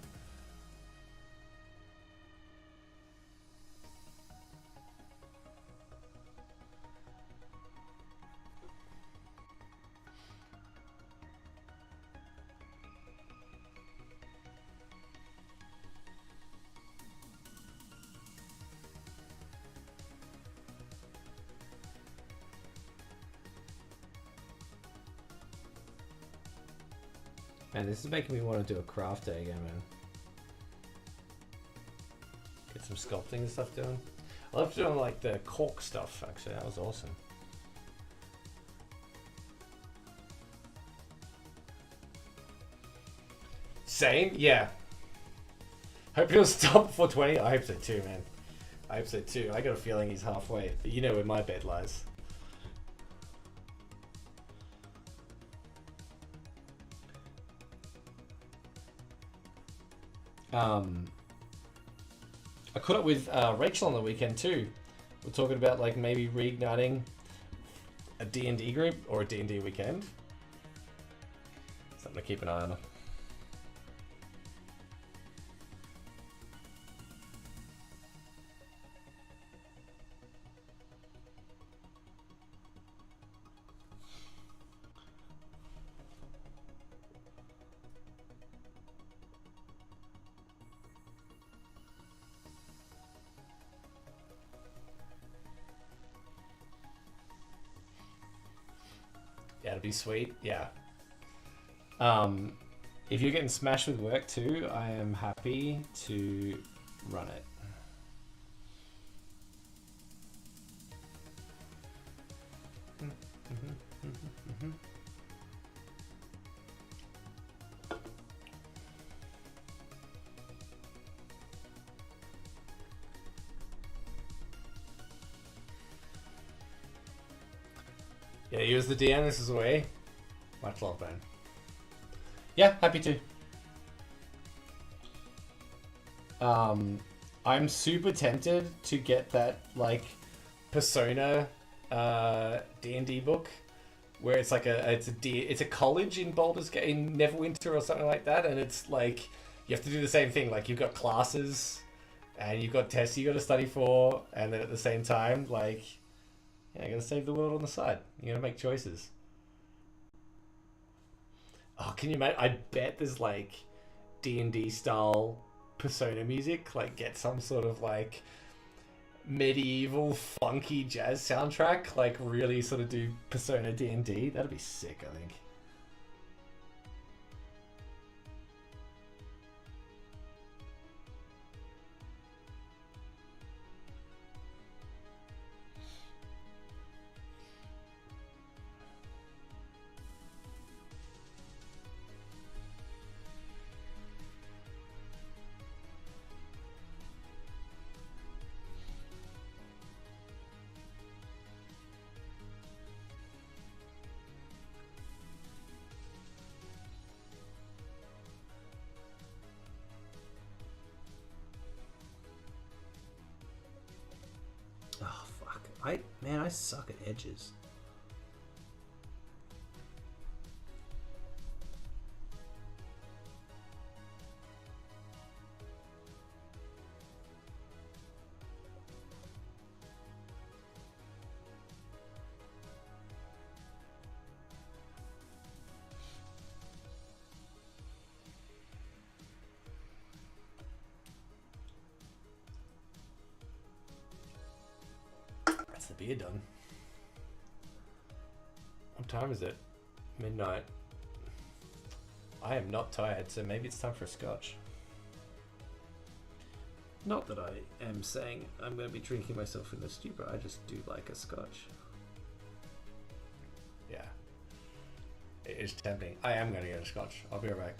Man, this is making me want to do a craft day again, man. Get some sculpting and stuff doing. I love doing like the cork stuff, actually. That was awesome. Same? Yeah. Hope he'll stop before 20. I hope so too, man. I hope so too. I got a feeling he's halfway. But you know where my bed lies. I caught up with Rachel on the weekend too. We're talking about like maybe reigniting a D&D group or a D&D weekend. Something to keep an eye on. Yeah, it'd be sweet. Yeah. If you're getting smashed with work too, I am happy to run it. Yeah, use the DM. This is away. Much love, man. Yeah, happy to. I'm super tempted to get that like Persona D&D book where it's like it's a college in Baldur's Gate, in Neverwinter or something like that, and it's like you have to do the same thing. Like you've got classes and you've got tests you got to study for, and then at the same time, like, yeah, you got to save the world on the side. You got to make choices. Oh, can you imagine? I bet there's like D&D style Persona music. Like get some sort of like medieval funky jazz soundtrack. Like really sort of do Persona D&D. That'd be sick, I think. Man, I suck at edges. That's the beer done. What time is it? Midnight. I am not tired, so maybe it's time for a scotch. Not that I am saying I'm going to be drinking myself into stupor, I just do like a scotch. Yeah. It is tempting. I am going to get a scotch. I'll be right back.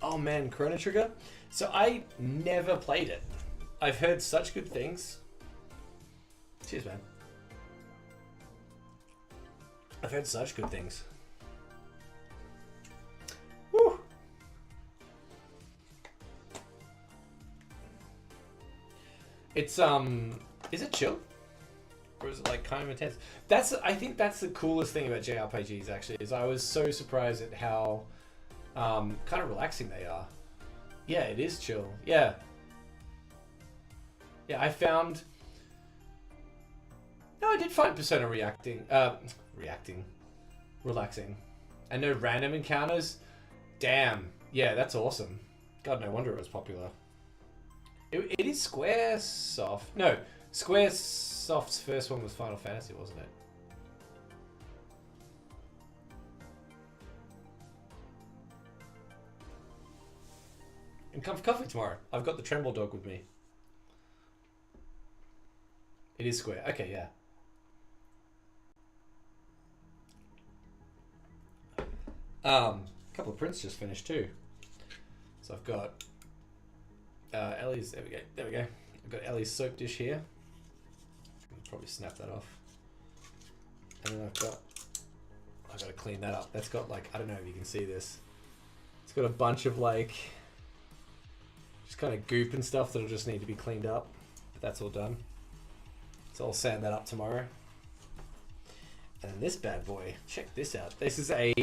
Oh man, Chrono Trigger. So I never played it. I've heard such good things. Cheers, man. I've heard such good things. Woo. It's is it chill? Or is it like kind of intense? I think that's the coolest thing about JRPGs actually, is I was so surprised at how kind of relaxing they are. Yeah, it is chill. Yeah. Yeah, I did find Persona relaxing. And no random encounters. Damn. Yeah, that's awesome. God, no wonder it was popular. It is Squaresoft. No, Squaresoft's first one was Final Fantasy, wasn't it? And come for coffee tomorrow. I've got the Tremble dog with me. It is Square. Okay, yeah. A couple of prints just finished too. So I've got Ellie's. There we go. There we go. I've got Ellie's soap dish here. I can probably snap that off. And then I've got to clean that up. That's got like, I don't know if you can see this. It's got a bunch of like just kind of goop and stuff that'll just need to be cleaned up. But that's all done. So I'll sand that up tomorrow. And then this bad boy, check this out. This is a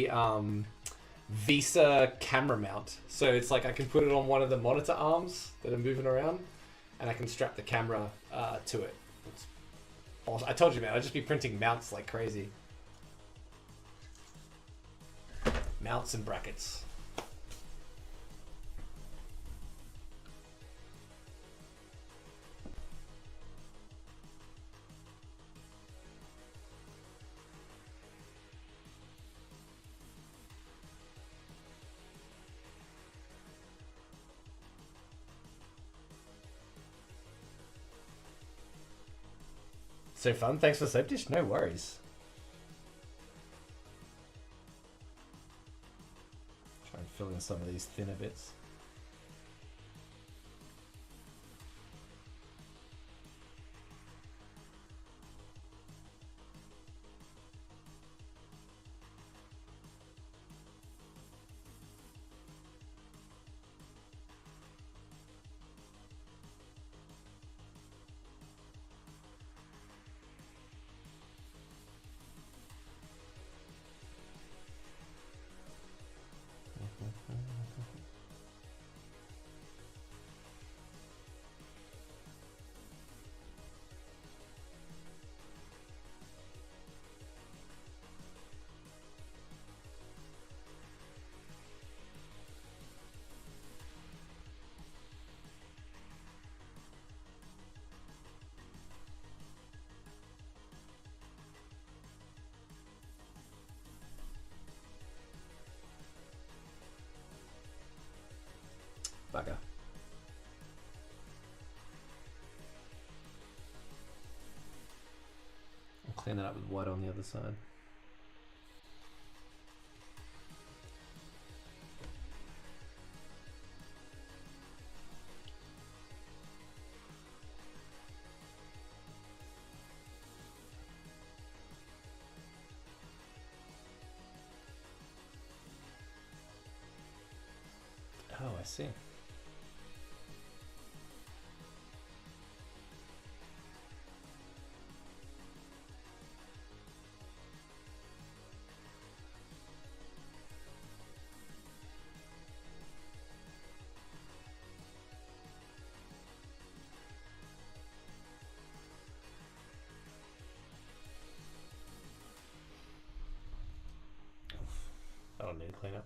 Visa camera mount. So it's like I can put it on one of the monitor arms that are moving around, and I can strap the camera to it. It's awesome. I told you, man, I'd just be printing mounts like crazy. Mounts and brackets. So fun. Thanks for the soap dish. No worries. Try and fill in some of these thinner bits. Clean that up with white on the other side. Oh, I see. I don't need to clean up.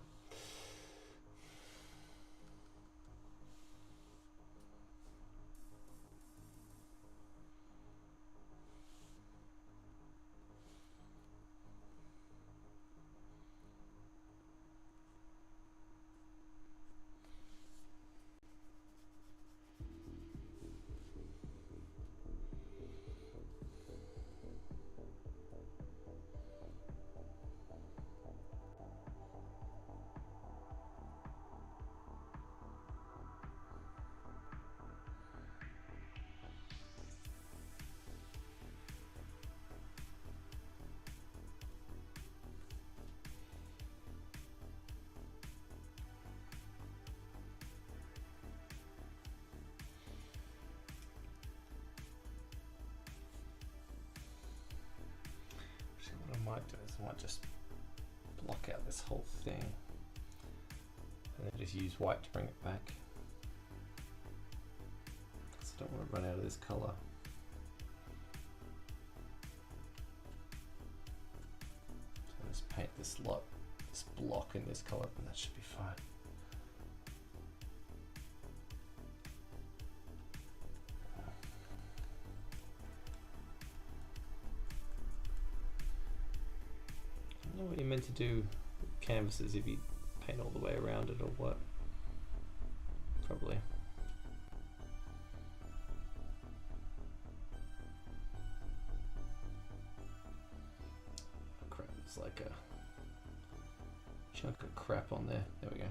What I might do is I might just block out this whole thing and then just use white to bring it back, because I don't want to run out of this color. So just paint this block in this color, and that should be fine. I don't know what you're meant to do with canvases, if you paint all the way around it or what. Probably. Oh, crap, it's like a chunk of crap on there. There we go.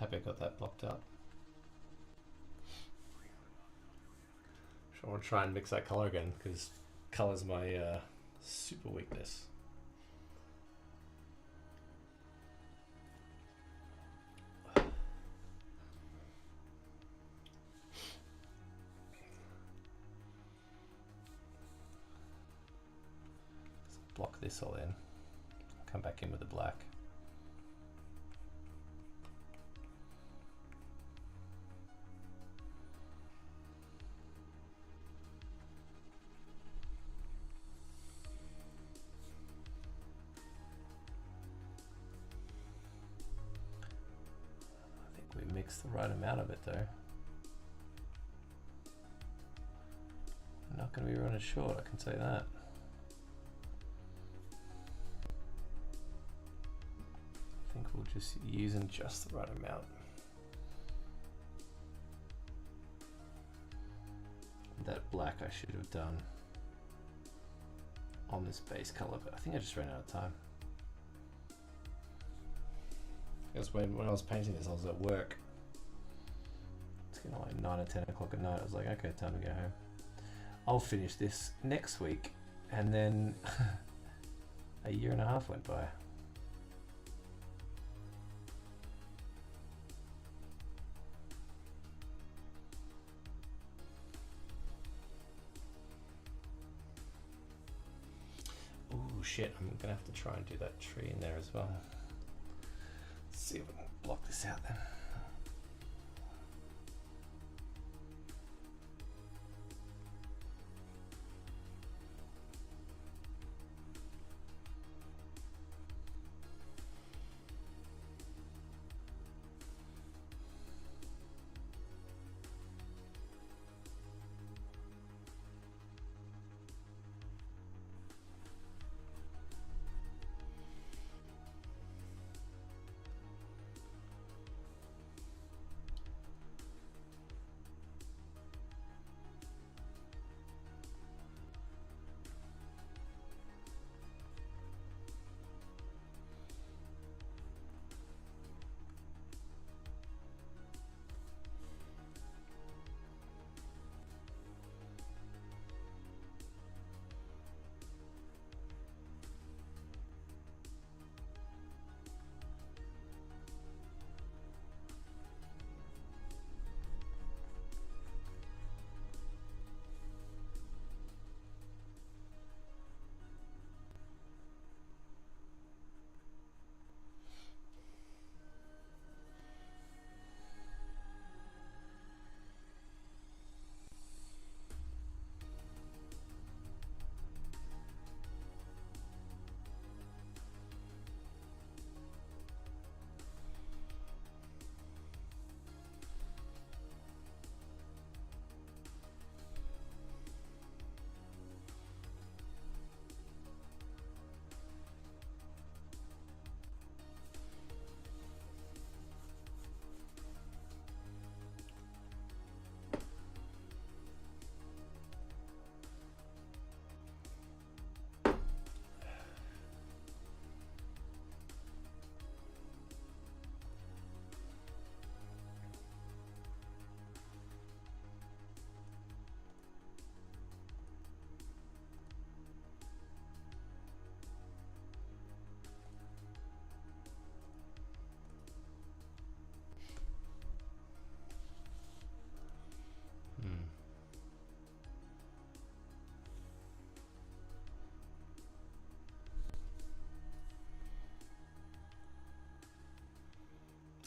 Happy I got that blocked up. I want to try and mix that color again, because color's my super weakness. Block this all in. Come back in with the black. mix the right amount of it though. I'm not going to be running short, I can say that. I think we'll just use in just the right amount. That black I should have done on this base color, but I think I just ran out of time. Because when I was painting this, I was at work. It's getting like 9 or 10 o'clock at night. I was like, okay, time to go home. I'll finish this next week, and then a year and a half went by. Oh shit, I'm gonna have to try and do that tree in there as well. Let's see if we can block this out then.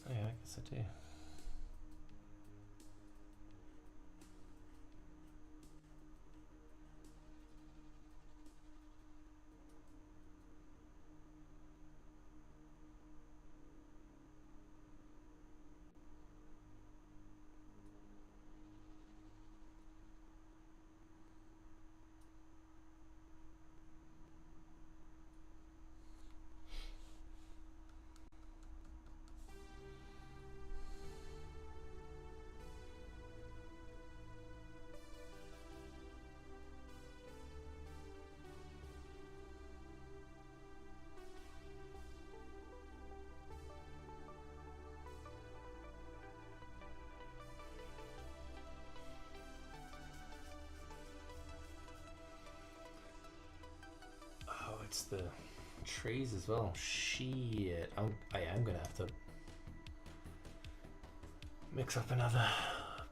Oh, yeah, I guess I do. It's the trees as well. Shit. I am gonna have to mix up another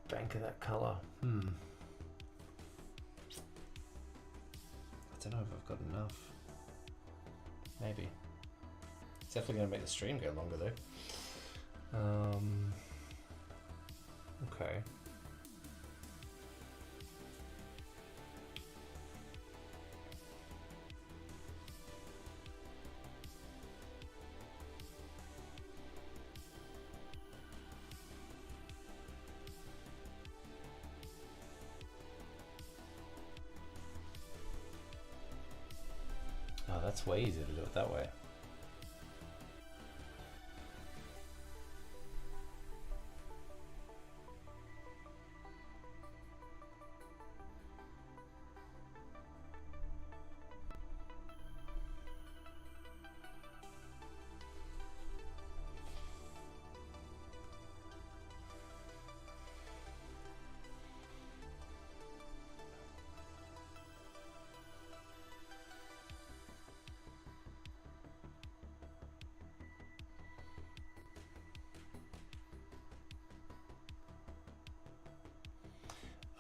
bank of that color. I don't know if I've got enough. Maybe. It's definitely gonna make the stream go longer though. Okay. It's way easier to do it that way.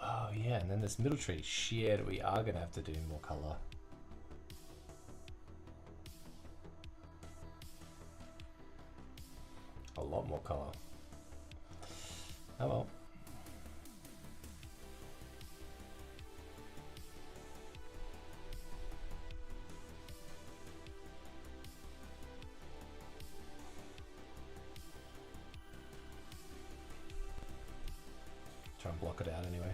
Oh yeah, and then this middle tree. Shit, we are gonna have to do more color. A lot more color. Oh well. Try and block it out anyway.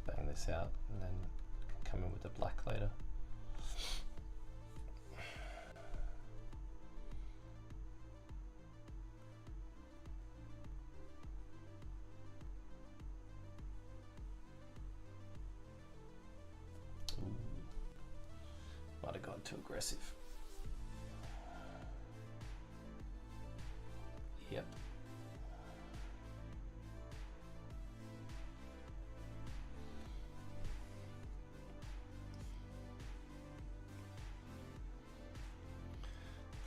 Bang this out and then come in with the black later. Ooh. Might have gone too aggressive. Yep.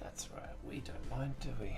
That's right, we don't mind, do we?